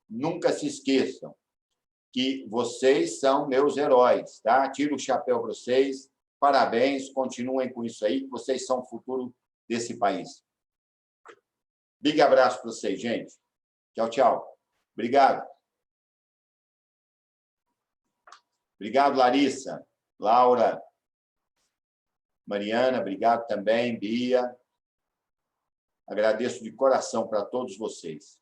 nunca se esqueçam que vocês são meus heróis, tá? Tiro o chapéu para vocês. Parabéns, continuem com isso aí, que vocês são o futuro desse país. Big abraço para vocês, gente. Tchau, tchau. Obrigado. Obrigado, Larissa, Laura, Mariana, obrigado também, Bia. Agradeço de coração para todos vocês.